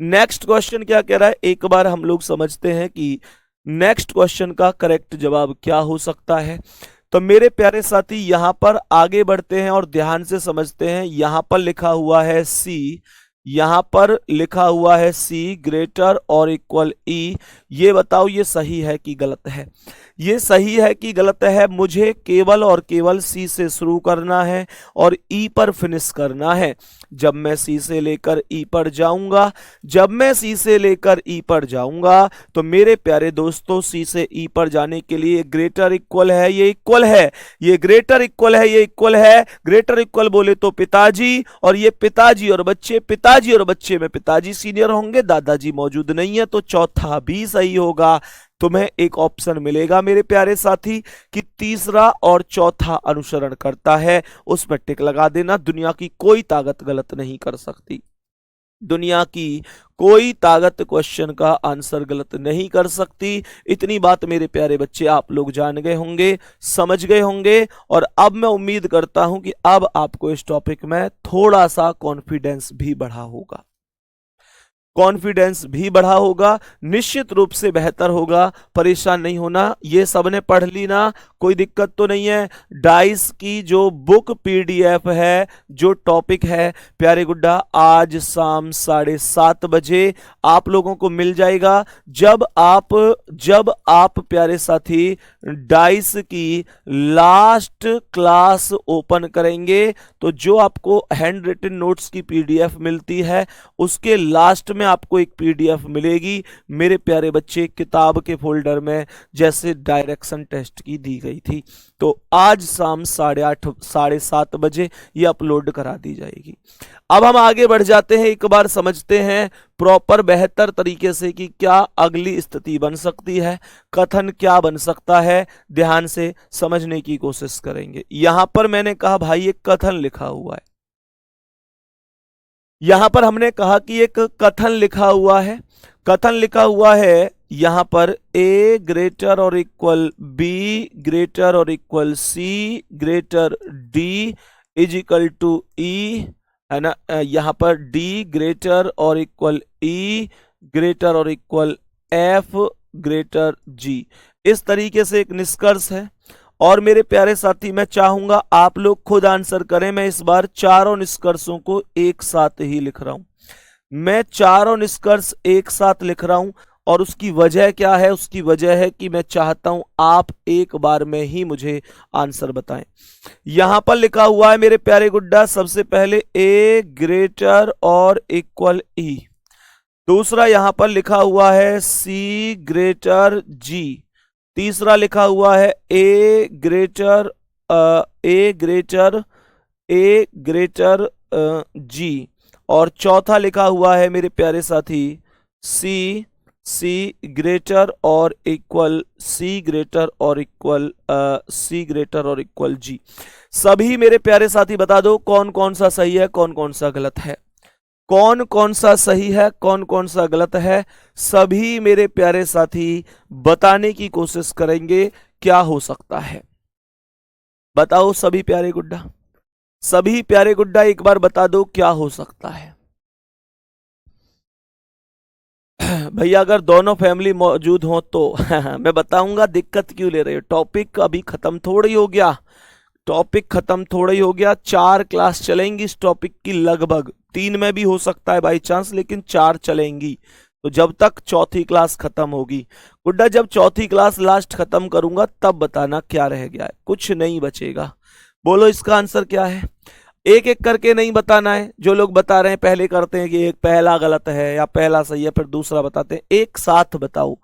नेक्स्ट क्वेश्चन क्या कह रहा है, एक बार हम लोग समझते हैं कि नेक्स्ट क्वेश्चन का करेक्ट जवाब क्या हो सकता है। तो मेरे प्यारे साथी यहां पर आगे बढ़ते हैं और ध्यान से समझते हैं। यहां पर लिखा हुआ है सी, यहां पर लिखा हुआ है सी ग्रेटर और इक्वल ई। ये बताओ ये सही है कि गलत है, ये सही है कि गलत है। मुझे केवल और केवल सी से शुरू करना है और ई पर फिनिश करना है। जब मैं सी से लेकर ई पर जाऊंगा, जब मैं सी से लेकर ई पर जाऊंगा तो मेरे प्यारे दोस्तों सी से ई पर जाने के लिए ग्रेटर इक्वल है, ये इक्वल है, ये ग्रेटर इक्वल है, ये इक्वल है। ग्रेटर इक्वल बोले तो पिताजी, और ये पिताजी और बच्चे, पिताजी और बच्चे में पिताजी सीनियर होंगे, दादाजी मौजूद नहीं है, तो चौथा भी सही होगा। तुम्हें एक ऑप्शन मिलेगा मेरे प्यारे साथी कि तीसरा और चौथा अनुसरण करता है, उस पर टिक लगा देना। दुनिया की कोई ताकत गलत नहीं कर सकती, दुनिया की कोई ताकत क्वेश्चन का आंसर गलत नहीं कर सकती। इतनी बात मेरे प्यारे बच्चे आप लोग जान गए होंगे, समझ गए होंगे, और अब मैं उम्मीद करता हूं कि अब आपको इस टॉपिक में थोड़ा सा कॉन्फिडेंस भी बढ़ा होगा, कॉन्फिडेंस भी बढ़ा होगा, निश्चित रूप से बेहतर होगा। परेशान नहीं होना, ये सबने पढ़ ली ना, कोई दिक्कत तो नहीं है। डाइस की जो बुक पीडीएफ है, जो टॉपिक है प्यारे गुड्डा, आज शाम 7:30 बजे आप लोगों को मिल जाएगा। जब आप प्यारे साथी डाइस की लास्ट क्लास ओपन करेंगे तो जो आपको हैंड रिटन नोट्स की पीडीएफ मिलती है उसके लास्ट में आपको एक पीडीएफ मिलेगी मेरे प्यारे बच्चे, किताब के फोल्डर में, जैसे डायरेक्शन टेस्ट की दी गई थी। तो आज शाम 7:30 बजे ये अपलोड करा दी जाएगी। अब हम आगे बढ़ जाते हैं, एक बार समझते हैं प्रॉपर बेहतर तरीके से कि क्या अगली स्थिति बन सकती है, कथन क्या बन सकता है। ध्यान से समझने की कोशिश करेंगे। यहां पर मैंने कहा भाई एक कथन लिखा हुआ है, यहां पर हमने कहा कि एक कथन लिखा हुआ है, कथन लिखा हुआ है यहां पर ए ग्रेटर और इक्वल बी ग्रेटर और equal C greater D is equal to E, है ना। यहां पर डी ग्रेटर और इक्वल ई ग्रेटर और इक्वल एफ ग्रेटर जी। इस तरीके से एक निष्कर्ष है। और मेरे प्यारे साथी मैं चाहूंगा आप लोग खुद आंसर करें। मैं इस बार चारों निष्कर्षों को एक साथ ही लिख रहा हूं, मैं चारों निष्कर्ष एक साथ लिख रहा हूं। और उसकी वजह क्या है, उसकी वजह है कि मैं चाहता हूं आप एक बार में ही मुझे आंसर बताएं। यहां पर लिखा हुआ है मेरे प्यारे गुड्डा, सबसे पहले ए ग्रेटर और इक्वल ई, दूसरा यहां पर लिखा हुआ है सी ग्रेटर जी, तीसरा लिखा हुआ है ए ग्रेटर जी, और चौथा लिखा हुआ है मेरे प्यारे साथी सी ग्रेटर और इक्वल सी ग्रेटर और इक्वल जी। सभी मेरे प्यारे साथी बता दो कौन कौन सा सही है, कौन कौन सा गलत है, कौन कौन सा सही है, कौन कौन सा गलत है। सभी मेरे प्यारे साथी बताने की कोशिश करेंगे क्या हो सकता है। बताओ सभी प्यारे गुड्डा, सभी प्यारे गुड्डा एक बार बता दो क्या हो सकता है। भैया अगर दोनों फैमिली मौजूद हो तो मैं बताऊंगा, दिक्कत क्यों ले रहे हो। टॉपिक अभी खत्म थोड़ी हो गया, टॉपिक खत्म थोड़ा ही हो गया। 4 क्लास चलेंगी इस टॉपिक की, लगभग 3 में भी हो सकता है बाई चांस, लेकिन 4 चलेंगी। तो जब तक चौथी क्लास खत्म होगी। गुड्डा जब चौथी क्लास लास्ट खत्म करूंगा तब बताना क्या रह गया है। कुछ नहीं बचेगा। बोलो इसका आंसर क्या है। एक एक करके नहीं बताना है। जो लोग बता रहे हैं पहले करते हैं कि एक पहला गलत है या पहला सही है, फिर दूसरा बताते हैं। एक साथ बताओ,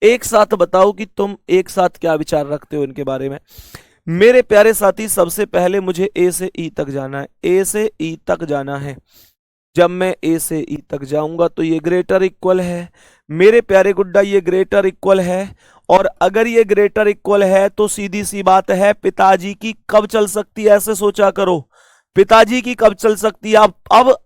एक साथ बताओ कि तुम एक साथ क्या विचार रखते हो इनके बारे में। मेरे प्यारे साथी, सबसे पहले मुझे ए से ई तक जाना है। ए से ई तक जाना है। जब मैं ए से ई तक जाऊंगा तो ये ग्रेटर इक्वल है। मेरे प्यारे गुड्डा ये ग्रेटर इक्वल है। और अगर ये ग्रेटर इक्वल है तो सीधी सी बात है पिताजी की कब चल सकती है, ऐसे सोचा करो। पिताजी की कब चल सकती है।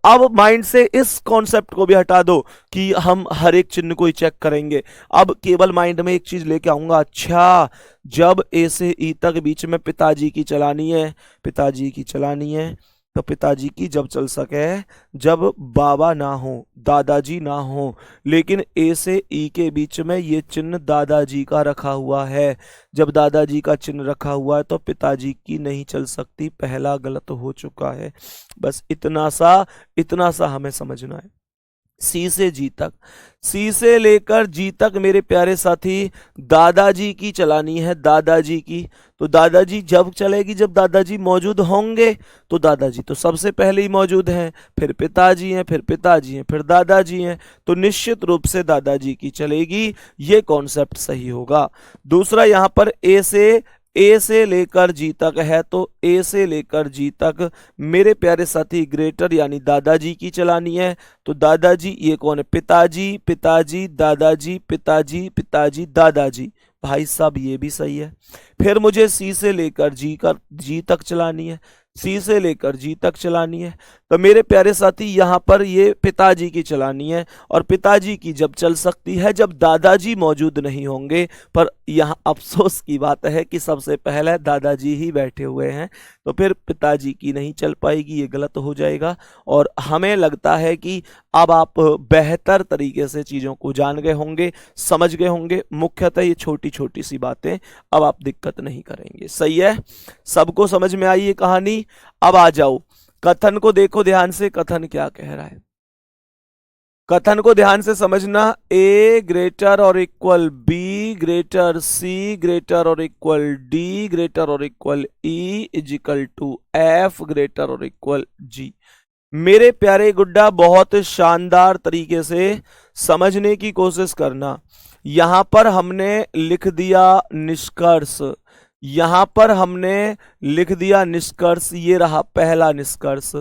अब माइंड से इस कॉन्सेप्ट को भी हटा दो कि हम हर एक चिन्ह को ही चेक करेंगे। अब केवल माइंड में एक चीज लेके आऊंगा, अच्छा जब ए से ई तक बीच में पिताजी की चलानी है, पिताजी की चलानी है, तो पिताजी की जब चल सके जब बाबा ना हो, दादाजी ना हो। लेकिन ए से ई के बीच में ये चिन्ह दादाजी का रखा हुआ है। जब दादाजी का चिन्ह रखा हुआ है तो पिताजी की नहीं चल सकती। पहला गलत हो चुका है। बस इतना सा हमें समझना है। सी से जी तक, सी से लेकर जी तक मेरे प्यारे साथी दादाजी की चलानी है, दादाजी की। तो दादाजी जब चलेगी जब दादाजी मौजूद होंगे। तो दादाजी तो सबसे पहले ही मौजूद हैं, फिर पिताजी हैं, फिर पिताजी हैं, फिर दादाजी हैं। तो निश्चित रूप से दादाजी की चलेगी। ये कॉन्सेप्ट सही होगा। दूसरा यहां पर ए से लेकर जी तक है, तो ए से लेकर जी तक मेरे प्यारे साथी ग्रेटर यानी दादाजी की चलानी है। तो दादाजी ये कौन है, पिताजी, पिताजी, दादाजी, पिताजी, पिताजी, दादाजी। भाई साहब ये भी सही है। फिर मुझे सी से लेकर जी तक चलानी है, सी से लेकर जी तक चलानी है। तो मेरे प्यारे साथी यहां पर ये पिताजी की चलानी है। और पिताजी की जब चल सकती है जब दादाजी मौजूद नहीं होंगे। पर यहां अफसोस की बात है कि सबसे पहले दादाजी ही बैठे हुए हैं, तो फिर पिताजी की नहीं चल पाएगी, ये गलत हो जाएगा। और हमें लगता है कि अब आप बेहतर तरीके से चीजों को जान गए होंगे, समझ गए होंगे। मुख्यतः ये छोटी छोटी सी बातें अब आप दिक्कत नहीं करेंगे। सही है, सबको समझ में आई ये कहानी। अब आ जाओ कथन को देखो ध्यान से। कथन क्या कह रहा है, कथन को ध्यान से समझना। ए ग्रेटर और equal B greater C greater और इक्वल डी ग्रेटर और equal E is equal to F greater और इक्वल जी। मेरे प्यारे गुड्डा बहुत शानदार तरीके से समझने की कोशिश करना। यहां पर हमने लिख दिया निष्कर्ष, यहां पर हमने लिख दिया निष्कर्ष। ये रहा पहला निष्कर्ष।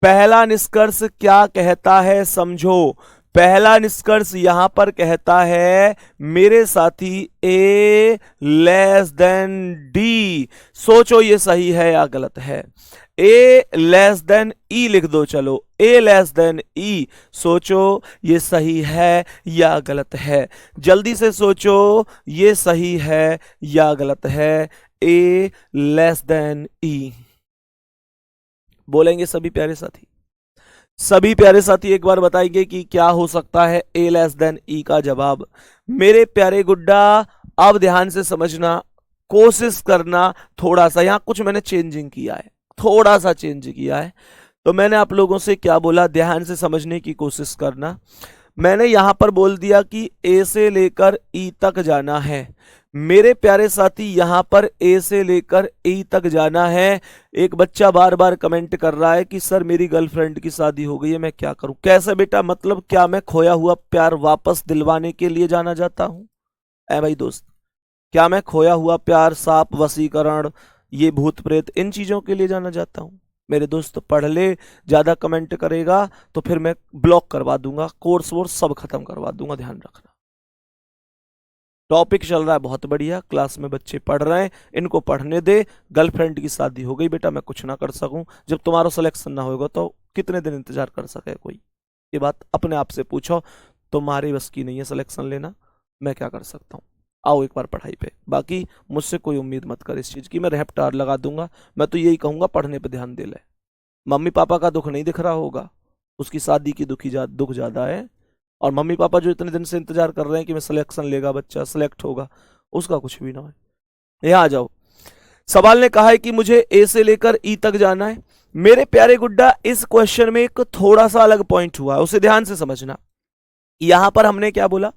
पहला निष्कर्ष क्या कहता है समझो। पहला निष्कर्ष यहां पर कहता है मेरे साथी ए लेस देन डी। सोचो ये सही है या गलत है। ए लेस देन ई लिख दो। चलो ए लेस देन ई, सोचो ये सही है या गलत है। जल्दी से सोचो ये सही है या गलत है। ए लेस देन ई बोलेंगे सभी प्यारे साथी। सभी प्यारे साथी एक बार बताएंगे कि क्या हो सकता है ए लेस देन ई का जवाब। मेरे प्यारे गुड्डा अब ध्यान से समझना, कोशिश करना। थोड़ा सा यहां कुछ मैंने चेंजिंग किया है, थोड़ा सा चेंज किया है। तो मैंने आप लोगों से क्या बोला, ध्यान से समझने की कोशिश करना। मैंने यहां पर बोल दिया कि ए से लेकर ई तक जाना है। मेरे प्यारे साथी यहां पर ए से लेकर ई तक जाना है। एक बच्चा बार बार कमेंट कर रहा है कि सर मेरी गर्लफ्रेंड की शादी हो गई है, मैं क्या करूं। कैसे बेटा, मतलब क्या मैं खोया हुआ प्यार वापस दिलवाने के लिए जाना चाहता हूं। ऐ भाई दोस्त, क्या मैं खोया हुआ प्यार, सांप, वशीकरण, ये भूत प्रेत, इन चीजों के लिए जाना चाहता हूं। मेरे दोस्त पढ़ ले, ज्यादा कमेंट करेगा तो फिर मैं ब्लॉक करवा दूंगा, कोर्स वोर्स सब खत्म करवा दूंगा, ध्यान रखना। टॉपिक चल रहा है बहुत बढ़िया, क्लास में बच्चे पढ़ रहे हैं, इनको पढ़ने दे। गर्लफ्रेंड की शादी हो गई बेटा, मैं कुछ ना कर सकूं। जब तुम्हारा सिलेक्शन ना होगा तो कितने दिन इंतजार कर सके कोई। ये बात अपने आप से पूछो। तुम्हारी बस की नहीं है सिलेक्शन लेना, मैं क्या कर सकता हूँ। आओ एक बार पढ़ाई पे। बाकी मुझसे कोई उम्मीद मत कर इस चीज की, मैं रेफ्टार लगा दूंगा। मैं तो यही कहूंगा पढ़ने पे ध्यान दे ले। मम्मी पापा का दुख नहीं दिख रहा होगा, उसकी शादी की दुख ज्यादा है। और मम्मी पापा जो इतने दिन से इंतजार कर रहे हैं कि मैं सिलेक्शन लेगा बच्चा, सिलेक्ट होगा, उसका कुछ भी ना है। यहां आ जाओ। सवाल ने कहा है कि मुझे ए से लेकर ई तक जाना है। मेरे प्यारे गुड्डा इस क्वेश्चन में एक थोड़ा सा अलग पॉइंट हुआ है, उसे ध्यान से समझना। यहां पर हमने क्या बोला,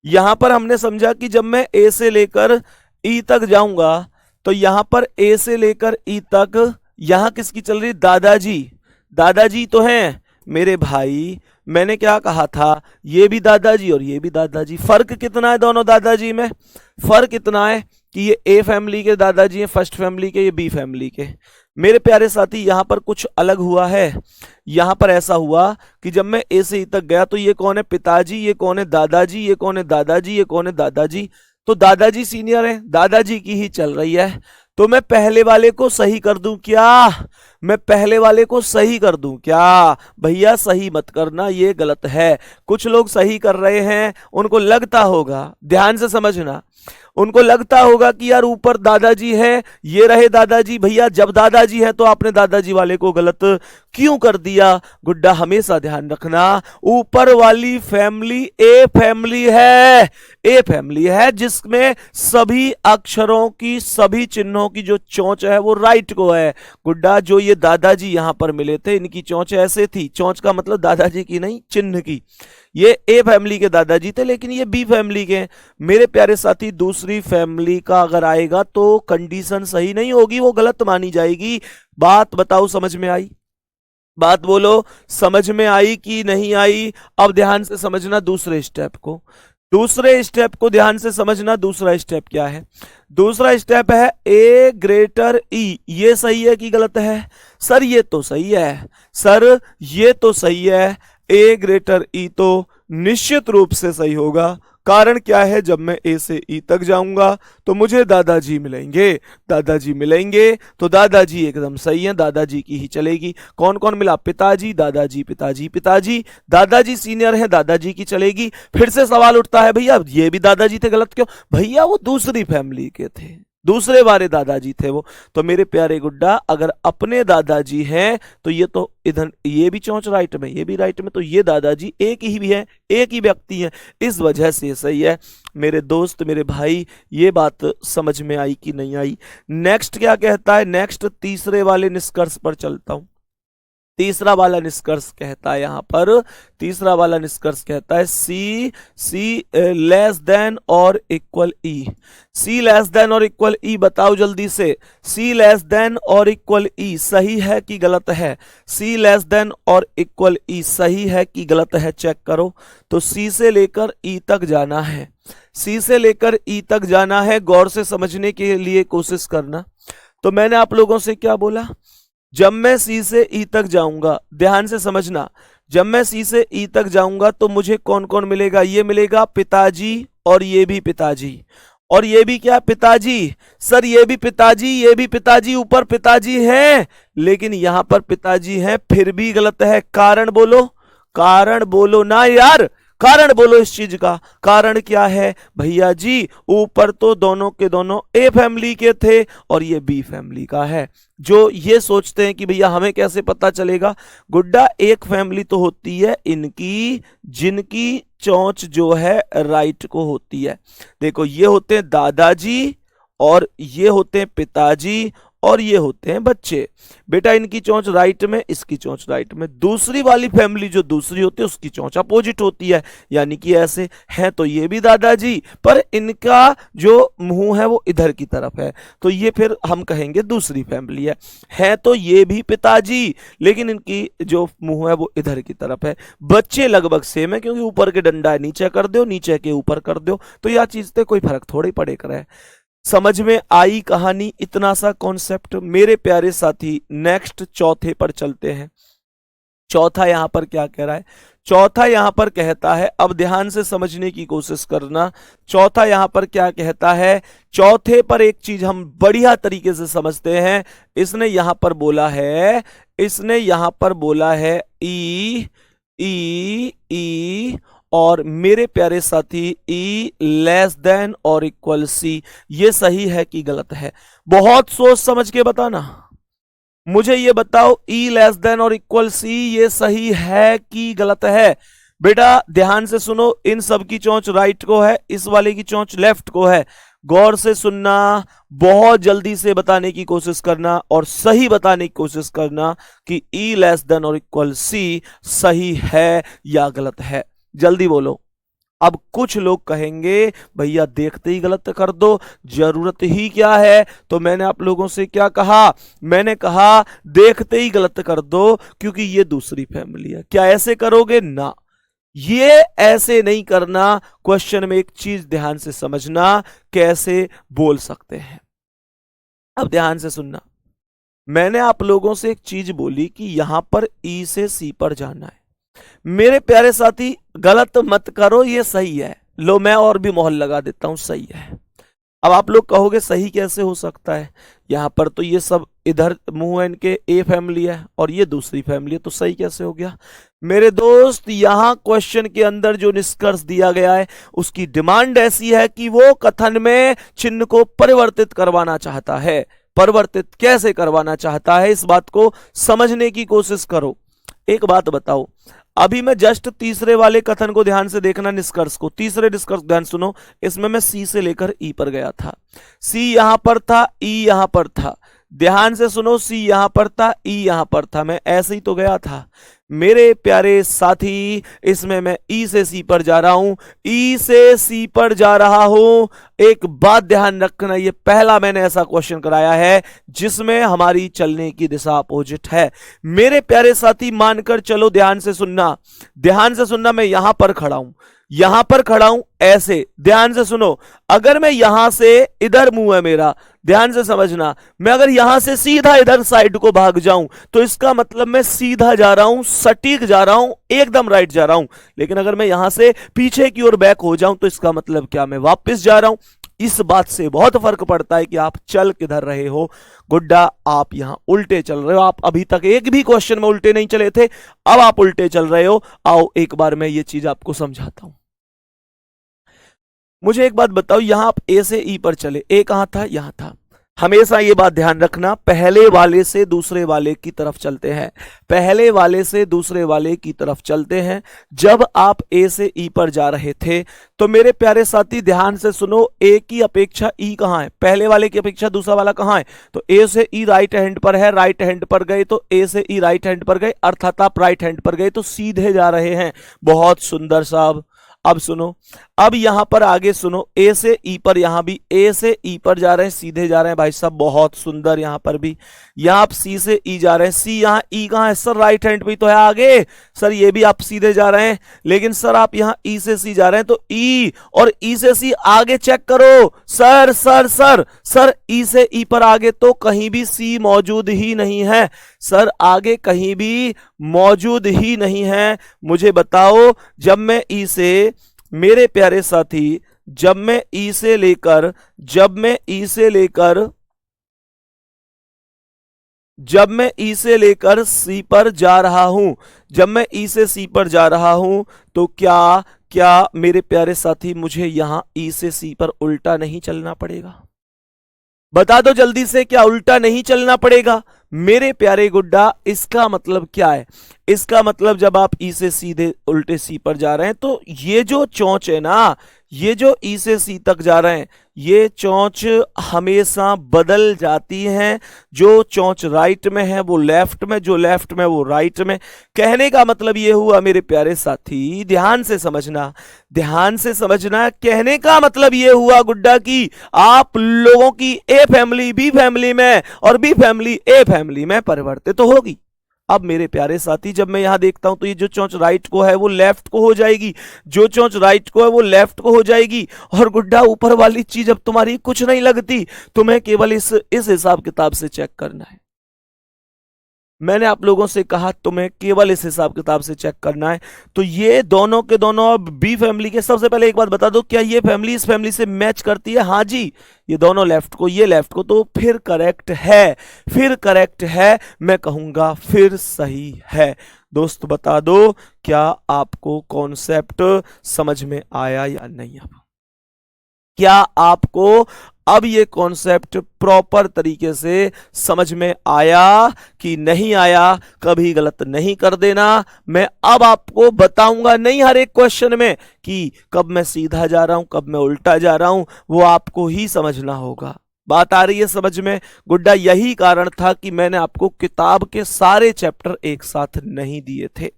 यहां पर हमने समझा कि जब मैं ए से लेकर ई तक जाऊंगा तो यहां पर ए से लेकर ई तक यहां किसकी चल रही, दादाजी, दादाजी तो हैं मेरे भाई। मैंने क्या कहा था, ये भी दादाजी और ये भी दादाजी। फर्क कितना है दोनों दादाजी में, फर्क इतना है कि ये ए फैमिली के दादाजी हैं, फर्स्ट फैमिली के, ये बी फैमिली के। मेरे प्यारे साथी यहां पर कुछ अलग हुआ है। यहां पर ऐसा हुआ कि जब मैं ए से ई तक गया तो ये कौन है, पिताजी, ये कौन है, दादाजी, ये कौन है, दादाजी, ये कौन है, दादाजी। तो दादाजी सीनियर है, दादाजी की ही चल रही है। तो मैं पहले वाले को सही कर दूं क्या, मैं पहले वाले को सही कर दूं क्या? भैया सही मत करना, ये गलत है। कुछ लोग सही कर रहे हैं, उनको लगता होगा, ध्यान से समझना, उनको लगता होगा कि यार ऊपर दादाजी है, ये रहे दादाजी। भैया जब दादाजी है तो आपने दादाजी वाले को गलत क्यों कर दिया? गुड्डा हमेशा ध्यान रखना, ऊपर वाली फैमिली ए फैमिली है, ए फैमिली है जिसमें सभी अक्षरों की, सभी चिन्हों की जो चोंच है वो राइट को है। गुड्डा जो ये दादाजी यहां पर मिले थे, इनकी चोंच ऐसे थी, चोंच का मतलब दादाजी की नहीं, चिन्ह की। ये ए फैमिली के दादाजी थे लेकिन ये बी फैमिली के। मेरे प्यारे साथी दूसरी फैमिली का अगर आएगा तो कंडीशन सही नहीं होगी, वो गलत मानी जाएगी। बात बताओ समझ में आई? बात बोलो समझ में आई कि नहीं आई? अब ध्यान से समझना दूसरे स्टेप को, दूसरे स्टेप को ध्यान से समझना। दूसरा स्टेप क्या है? दूसरा स्टेप है ए ग्रेटर ई। ये सही है कि गलत है? सर ये तो सही है, सर ये तो सही है। ए ग्रेटर ई तो निश्चित रूप से सही होगा। कारण क्या है, जब मैं ए से ई तक जाऊंगा तो मुझे दादाजी मिलेंगे, दादाजी मिलेंगे तो दादाजी एकदम सही है, दादाजी की ही चलेगी। कौन कौन मिला? पिताजी, दादाजी, पिताजी, पिताजी, दादाजी सीनियर है, दादाजी की चलेगी। फिर से सवाल उठता है भैया ये भी दादाजी थे, गलत क्यों? भैया वो दूसरी फैमिली के थे, दूसरे वाले दादाजी थे वो। तो मेरे प्यारे गुड्डा अगर अपने दादाजी हैं तो ये तो इधर ये भी चौंच राइट में, ये भी राइट में, तो ये दादाजी एक ही भी है, एक ही व्यक्ति है, इस वजह से सही है। मेरे दोस्त, मेरे भाई, ये बात समझ में आई कि नहीं आई? नेक्स्ट क्या कहता है? नेक्स्ट तीसरे वाले निष्कर्ष पर चलता हूं। तीसरा वाला निष्कर्ष कहता है यहां पर, तीसरा वाला निष्कर्ष कहता है सी लेस देन और इक्वल ई। सी लेस देन और इक्वल ई बताओ जल्दी से, सी लेस देन और इक्वल ई सही है कि गलत है? सी लेस देन और इक्वल ई सही है कि गलत है? चेक करो। तो सी से लेकर ई तक जाना है, सी से लेकर ई तक जाना है, गौर से समझने के लिए कोशिश करना। तो मैंने आप लोगों से क्या बोला? जब मैं सी से ई तक जाऊंगा, ध्यान से समझना, जब मैं सी से ई तक जाऊंगा तो मुझे कौन कौन मिलेगा? ये मिलेगा पिताजी और ये भी पिताजी, और ये भी क्या? पिताजी। सर ये भी पिताजी, ये भी पिताजी, ऊपर पिताजी हैं लेकिन यहां पर पिताजी हैं, फिर भी गलत है। कारण बोलो, कारण बोलो ना यार, कारण बोलो इस चीज का। कारण क्या है भैया जी? ऊपर तो दोनों के दोनों ए फैमिली के थे और ये बी फैमिली का है। जो ये सोचते हैं कि भैया हमें कैसे पता चलेगा, गुड्डा एक फैमिली तो होती है इनकी जिनकी चोंच जो है राइट को होती है। देखो ये होते हैं दादाजी और ये होते हैं पिताजी और ये होते हैं बच्चे। बेटा इनकी चोंच राइट में, इसकी चोंच राइट में। दूसरी वाली फैमिली जो दूसरी होती है उसकी चोंच अपोजिट होती है, यानी कि ऐसे हैं तो ये भी दादाजी पर इनका जो मुंह है वो इधर की तरफ है, तो ये फिर हम कहेंगे दूसरी फैमिली है तो ये भी पिताजी लेकिन इनकी जो मुंह है वो इधर की तरफ है। बच्चे लगभग सेम है क्योंकि ऊपर के डंडा है, नीचे कर दो, नीचे के ऊपर कर दो, तो यह चीज से कोई फर्क थोड़ी पड़े करे। समझ में आई कहानी? इतना सा कॉन्सेप्ट। मेरे प्यारे साथी नेक्स्ट चौथे पर चलते हैं। चौथा यहां पर क्या कह रहा है? चौथा यहां पर कहता है, अब ध्यान से समझने की कोशिश करना। चौथा यहां पर क्या कहता है? चौथे पर एक चीज हम बढ़िया तरीके से समझते हैं। इसने यहां पर बोला है, इसने यहां पर बोला है ई ई ई और मेरे प्यारे साथी ई लेस देन और इक्वल सी। ये सही है कि गलत है? बहुत सोच समझ के बताना, मुझे ये बताओ ई लेस देन और इक्वल सी ये सही है कि गलत है? बेटा ध्यान से सुनो, इन सब की चोंच राइट को है, इस वाले की चोंच लेफ्ट को है। गौर से सुनना, बहुत जल्दी से बताने की कोशिश करना और सही बताने की कोशिश करना कि ई लेस देन और इक्वल सी सही है या गलत है। जल्दी बोलो। अब कुछ लोग कहेंगे भैया देखते ही गलत कर दो, जरूरत ही क्या है। तो मैंने आप लोगों से क्या कहा, मैंने कहा देखते ही गलत कर दो क्योंकि ये दूसरी फैमिली है। क्या ऐसे करोगे ना, ये ऐसे नहीं करना। क्वेश्चन में एक चीज ध्यान से समझना, कैसे बोल सकते हैं। अब ध्यान से सुनना, मैंने आप लोगों से एक चीज बोली कि यहां पर ई से सी पर जाना है। मेरे प्यारे साथी गलत मत करो, ये सही है। लो मैं और भी मोहर लगा देता हूं, सही है। अब आप लोग कहोगे सही कैसे हो सकता है, यहां पर तो ये सब इधर मुंह है इनके, ए फैमिली है और ये दूसरी फैमिली है, तो सही कैसे हो गया। मेरे दोस्त यहां क्वेश्चन के अंदर जो निष्कर्ष दिया गया है उसकी डिमांड ऐसी है कि वो कथन में चिन्ह को परिवर्तित करवाना चाहता है। परिवर्तित कैसे करवाना चाहता है, इस बात को समझने की कोशिश करो। एक बात बताओ, अभी मैं जस्ट तीसरे वाले कथन को ध्यान से देखना, निष्कर्ष को, तीसरे निष्कर्ष ध्यान सुनो। इसमें मैं सी से लेकर ई पर गया था, सी यहां पर था, ई यहां पर था। ध्यान से सुनो, सी यहां पर था, ई यहां पर था, मैं ऐसे ही तो गया था। मेरे प्यारे साथी इसमें मैं ई से सी पर जा रहा हूं, ई से सी पर जा रहा हूं। एक बात ध्यान रखना, ये पहला मैंने ऐसा क्वेश्चन कराया है जिसमें हमारी चलने की दिशा अपोजिट है। मेरे प्यारे साथी मानकर चलो, ध्यान से सुनना, ध्यान से सुनना। मैं यहां पर खड़ा हूं, यहां पर खड़ा हूं ऐसे, ध्यान से सुनो। अगर मैं यहां से, इधर मुंह है मेरा, ध्यान से समझना, मैं अगर यहां से सीधा इधर साइड को भाग जाऊं तो इसका मतलब मैं सीधा जा रहा हूं, सटीक जा रहा हूं, एकदम राइट जा रहा हूं। लेकिन अगर मैं यहां से पीछे की ओर बैक हो जाऊं तो इसका मतलब क्या, मैं वापस जा रहा हूं। इस बात से बहुत फर्क पड़ता है कि आप चल किधर रहे हो। गुड्डा आप यहां उल्टे चल रहे हो, आप अभी तक एक भी क्वेश्चन में उल्टे नहीं चले थे, अब आप उल्टे चल रहे हो। आओ एक बार मैं ये चीज आपको समझाता हूं। मुझे एक बात बताओ, यहां आप ए से ई पर चले, ए कहां था, यहां था। हमेशा ये बात ध्यान रखना, पहले वाले से दूसरे वाले की तरफ चलते हैं, पहले वाले से दूसरे वाले की तरफ चलते हैं। जब आप ए से ई पर जा रहे थे तो मेरे प्यारे साथी ध्यान से सुनो, ए की अपेक्षा ई कहां है, पहले वाले की अपेक्षा दूसरा वाला कहां है। तो ए से ई राइट हैंड पर है, राइट हैंड पर गए तो ए से ई राइट हैंड पर गए, अर्थात आप राइट हैंड पर गए तो सीधे जा रहे हैं। बहुत सुंदर साहब। अब सुनो, अब यहां पर आगे सुनो, ए से ई पर, यहां भी ए से ई पर जा रहे हैं, सीधे जा रहे हैं भाई साहब, बहुत सुंदर। यहां पर भी, यहां आप सी से ई जा रहे हैं, सी यहां, ई कहां है सर, राइट हैंड पे तो है आगे। सर ये भी आप सीधे जा रहे हैं, लेकिन सर आप यहां ई से सी जा रहे हैं, तो ई और ई से सी आगे चेक करो। सर सर सर सर, ई से ई पर आगे तो कहीं भी सी मौजूद ही नहीं है, सर आगे कहीं भी मौजूद ही नहीं है। मुझे बताओ, जब मैं ई से, मेरे प्यारे साथी, जब मैं ई से लेकर, जब मैं ई से लेकर, जब मैं ई से लेकर सी पर जा रहा हूं, जब मैं ई से सी पर जा रहा हूं तो क्या क्या मेरे प्यारे साथी मुझे यहां ई से सी पर उल्टा नहीं चलना पड़ेगा? बता दो जल्दी से, क्या उल्टा नहीं चलना पड़ेगा? मेरे प्यारे गुड्डा इसका मतलब क्या है? इसका मतलब जब आप ई से सीधे उल्टे सी पर जा रहे हैं तो ये जो चोंच है ना, ये जो ई से सी तक जा रहे हैं, ये चोंच हमेशा बदल जाती हैं। जो चोंच राइट में है वो लेफ्ट में, जो लेफ्ट में वो राइट में। कहने का मतलब ये हुआ मेरे प्यारे साथी, ध्यान से समझना, ध्यान से समझना। कहने का मतलब ये हुआ गुड्डा की आप लोगों की ए फैमिली बी फैमिली में और बी फैमिली ए फैमिली में परिवर्तित तो होगी। अब मेरे प्यारे साथी, जब मैं यहां देखता हूं तो ये जो चोंच राइट को है वो लेफ्ट को हो जाएगी, जो चोंच राइट को है वो लेफ्ट को हो जाएगी। और गुड्डा ऊपर वाली चीज अब तुम्हारी कुछ नहीं लगती, तुम्हें केवल इस हिसाब किताब से चेक करना है। मैंने आप लोगों से कहा तुम्हें केवल इस हिसाब किताब से चेक करना है। तो ये दोनों के दोनों अब बी फैमिली के, सबसे पहले एक बात बता दो, क्या ये फैमिली इस फैमिली से मैच करती है? हाँ जी, ये दोनों लेफ्ट को, ये लेफ्ट को, तो फिर करेक्ट है, फिर करेक्ट है, मैं कहूंगा फिर सही है। दोस्त बता दो, क्या आपको कॉन्सेप्ट समझ में आया या नहीं? अब क्या आपको अब ये कॉन्सेप्ट प्रॉपर तरीके से समझ में आया कि नहीं आया? कभी गलत नहीं कर देना। मैं अब आपको बताऊंगा नहीं हर एक क्वेश्चन में कि कब मैं सीधा जा रहा हूं, कब मैं उल्टा जा रहा हूं, वो आपको ही समझना होगा। बात आ रही है समझ में गुड्डा? यही कारण था कि मैंने आपको किताब के सारे चैप्टर एक साथ नहीं दिए थे।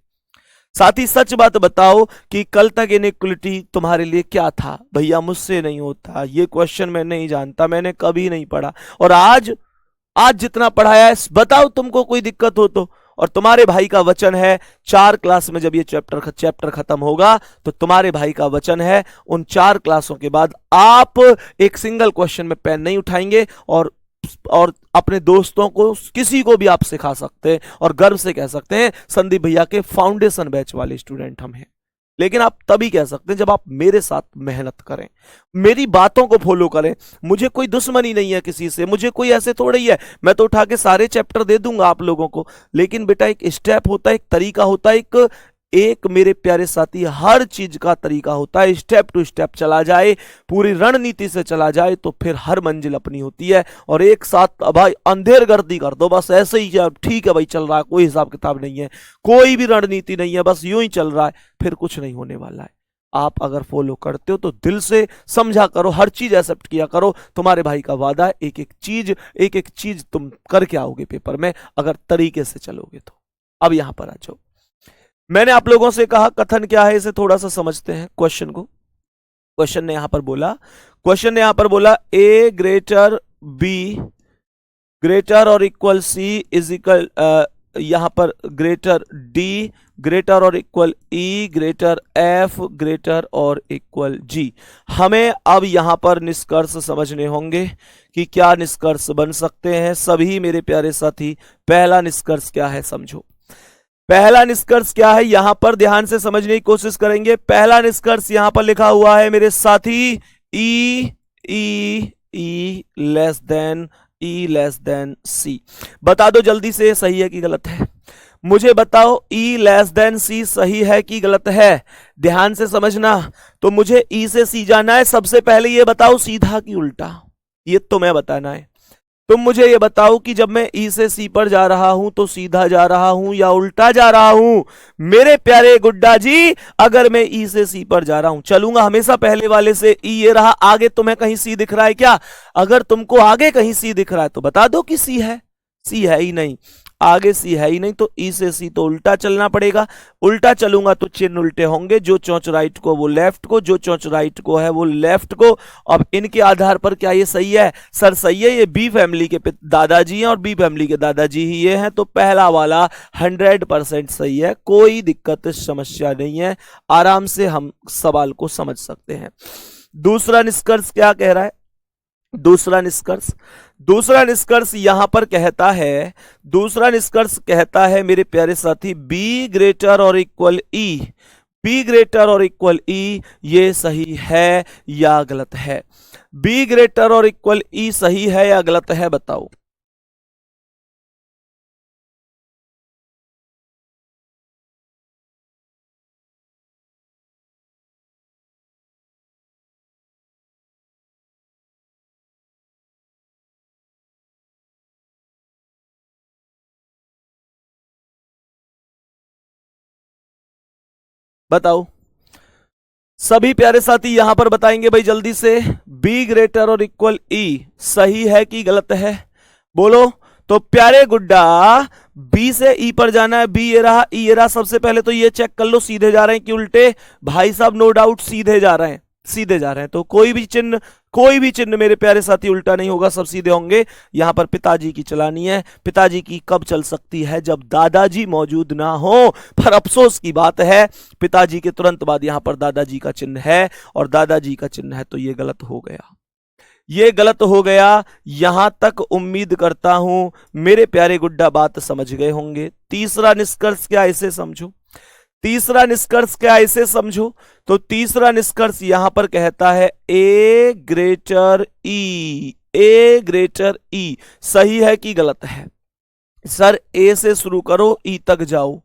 साथ ही सच बात बताओ कि कल तक इनइक्वलिटी तुम्हारे लिए क्या था? भैया मुझसे नहीं होता, ये क्वेश्चन मैं नहीं जानता, मैंने कभी नहीं पढ़ा। और आज आज जितना पढ़ाया है, बताओ तुमको कोई दिक्कत हो तो। और तुम्हारे भाई का वचन है, 4 क्लास में जब ये चैप्टर खत्म होगा, तो तुम्हारे भाई का वचन है उन 4 क्लासों के बाद आप एक सिंगल क्वेश्चन में पेन नहीं उठाएंगे, और अपने दोस्तों को, किसी को भी आप सिखा सकते हैं और गर्व से कह सकते हैं संदीप भैया के फाउंडेशन बैच वाले स्टूडेंट हम हैं। लेकिन आप तभी कह सकते हैं जब आप मेरे साथ मेहनत करें, मेरी बातों को फॉलो करें। मुझे कोई दुश्मनी नहीं है किसी से, मुझे कोई ऐसे थोड़ा ही है मैं तो उठा के सारे चैप्टर दे दूंगा आप लोगों को। लेकिन बेटा एक स्टेप होता है, एक तरीका होता है, एक मेरे प्यारे साथी हर चीज का तरीका होता है। स्टेप टू स्टेप चला जाए, पूरी रणनीति से चला जाए, तो फिर हर मंजिल अपनी होती है। और एक साथ भाई अंधेर गर्दी कर दो, बस ऐसे ही ठीक है भाई चल रहा है, कोई हिसाब किताब नहीं है, कोई भी रणनीति नहीं है, बस यूं ही चल रहा है, फिर कुछ नहीं होने वाला है। आप अगर फॉलो करते हो तो दिल से समझा करो, हर चीज एक्सेप्ट किया करो। तुम्हारे भाई का वादा है, एक एक चीज तुम करके आओगे पेपर में, अगर तरीके से चलोगे तो। अब यहां पर आ जाओ, मैंने आप लोगों से कहा कथन क्या है, इसे थोड़ा सा समझते हैं क्वेश्चन को। क्वेश्चन ने यहां पर बोला ए ग्रेटर बी ग्रेटर और इक्वल सी इज इक्वल, यहां पर ग्रेटर डी ग्रेटर और equal E greater F greater और इक्वल जी। हमें अब यहां पर निष्कर्ष समझने होंगे कि क्या निष्कर्ष बन सकते हैं सभी मेरे प्यारे साथी। पहला निष्कर्ष क्या है समझो, पहला निष्कर्ष क्या है, यहां पर ध्यान से समझने की कोशिश करेंगे। पहला निष्कर्ष यहां पर लिखा हुआ है मेरे साथी, ई ई ई लेस देन सी। बता दो जल्दी से सही है कि गलत है, मुझे बताओ ई लेस देन सी सही है कि गलत है। ध्यान से समझना, तो मुझे ई से सी जाना है। सबसे पहले ये बताओ सीधा कि उल्टा, ये तो मैं बताना है। तुम मुझे ये बताओ कि जब मैं ई से सी पर जा रहा हूं तो सीधा जा रहा हूं या उल्टा जा रहा हूं? मेरे प्यारे गुड्डा जी, अगर मैं ई से सी पर जा रहा हूं, चलूंगा हमेशा पहले वाले से। ई ये रहा, आगे तुम्हें कहीं सी दिख रहा है क्या? अगर तुमको आगे कहीं सी दिख रहा है तो बता दो कि सी है। सी है ही नहीं, आगे सी है ही नहीं, तो ई से सी तो उल्टा चलना पड़ेगा। उल्टा चलूंगा तो चिन्ह उल्टे होंगे, जो चोंच राइट को वो लेफ्ट को, जो चोंच राइट को है वो लेफ्ट को। अब इनके आधार पर क्या ये सही है? सर सही है, ये बी फैमिली के दादाजी हैं और बी फैमिली के दादाजी ही ये हैं, तो पहला वाला 100% सही है, कोई दिक्कत समस्या नहीं है, आराम से हम सवाल को समझ सकते हैं। दूसरा निष्कर्ष क्या कह रहा है? दूसरा निष्कर्ष यहां पर कहता है, दूसरा निष्कर्ष कहता है मेरे प्यारे साथी, बी ग्रेटर और इक्वल ई, बी ग्रेटर और इक्वल ई ये सही है या गलत है? बी ग्रेटर और इक्वल ई सही है या गलत है, बताओ। बताओ सभी प्यारे साथी यहां पर बताएंगे भाई जल्दी से, बी ग्रेटर और इक्वल ई सही है कि गलत है, बोलो। तो प्यारे गुड्डा, बी से ई पर जाना है, बी ये रहा, ई ये रहा। सबसे पहले तो ये चेक कर लो सीधे जा रहे हैं कि उल्टे। भाई साहब नो डाउट सीधे जा रहे हैं, सीधे जा रहे हैं, तो कोई भी चिन्ह मेरे प्यारे साथी उल्टा नहीं होगा, सब सीधे होंगे। यहां पर पिताजी की चलानी है। पिताजी की कब चल सकती है? जब दादाजी मौजूद ना हो। पर अफसोस की बात है, पिताजी के तुरंत बाद यहां पर दादाजी का चिन्ह है, और दादाजी का चिन्ह है, तो ये गलत हो गया, ये गलत हो गया। यहां तक उम्मीद करता हूं मेरे प्यारे गुड्डा बात समझ गए होंगे। तीसरा निष्कर्ष क्या, इसे समझो। तीसरा निष्कर्ष क्या, इसे समझो। तो तीसरा निष्कर्ष यहां पर कहता है A greater E, A greater ई सही है कि गलत है? सर ए से शुरू करो, ई तक जाओ,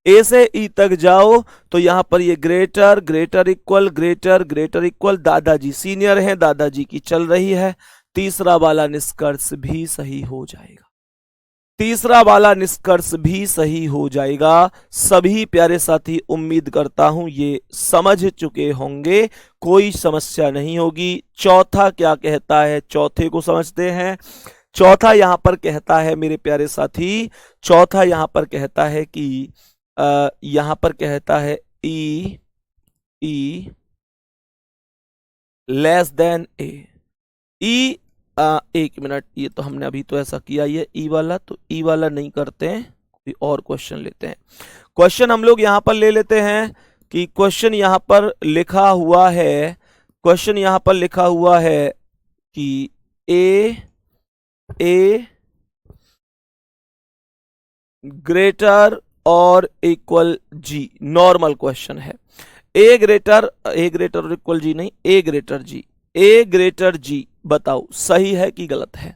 ए से ई तक जाओ, तो यहां पर ये greater greater equal greater greater equal, दादाजी सीनियर हैं, दादाजी की चल रही है। तीसरा वाला निष्कर्ष भी सही हो जाएगा, तीसरा वाला निष्कर्ष भी सही हो जाएगा। सभी प्यारे साथी उम्मीद करता हूं ये समझ चुके होंगे, कोई समस्या नहीं होगी। चौथा क्या कहता है, चौथे को समझते हैं। चौथा यहां पर कहता है मेरे प्यारे साथी, चौथा यहां पर कहता है कि यहां पर कहता है ई लेस देन ए। ई एक मिनट, ये तो हमने अभी तो ऐसा किया ही है ई वाला, तो ई वाला नहीं करते हैं, कोई और क्वेश्चन लेते हैं। क्वेश्चन हम लोग यहां पर ले लेते हैं कि क्वेश्चन यहां पर लिखा हुआ है, क्वेश्चन यहां पर लिखा हुआ है कि ए ग्रेटर और इक्वल जी, नॉर्मल क्वेश्चन है। ए ग्रेटर और इक्वल जी नहीं, ए ग्रेटर जी, ए ग्रेटर जी बताओ सही है कि गलत है?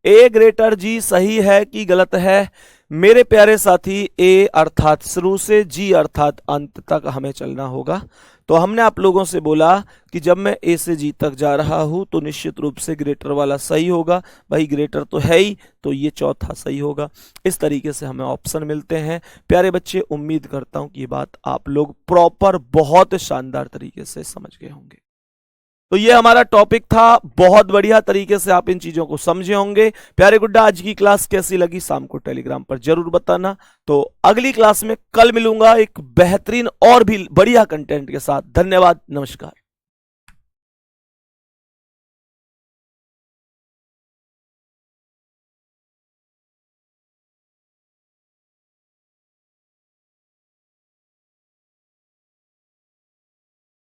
ए ग्रेटर जी सही है कि गलत है? मेरे प्यारे साथी, ए अर्थात शुरू से, जी अर्थात अंत तक हमें चलना होगा। तो हमने आप लोगों से बोला कि जब मैं ए से जी तक जा रहा हूं तो निश्चित रूप से ग्रेटर वाला सही होगा, भाई ग्रेटर तो है ही, तो ये चौथा सही होगा। इस तरीके से हमें ऑप्शन मिलते हैं। प्यारे बच्चे, उम्मीद करता हूं कि ये बात आप लोग प्रॉपर बहुत शानदार तरीके से समझ गए होंगे। तो ये हमारा टॉपिक था, बहुत बढ़िया तरीके से आप इन चीजों को समझे होंगे। प्यारे गुड्डा, आज की क्लास कैसी लगी शाम को टेलीग्राम पर जरूर बताना। तो अगली क्लास में कल मिलूंगा एक बेहतरीन और भी बढ़िया कंटेंट के साथ। धन्यवाद, नमस्कार।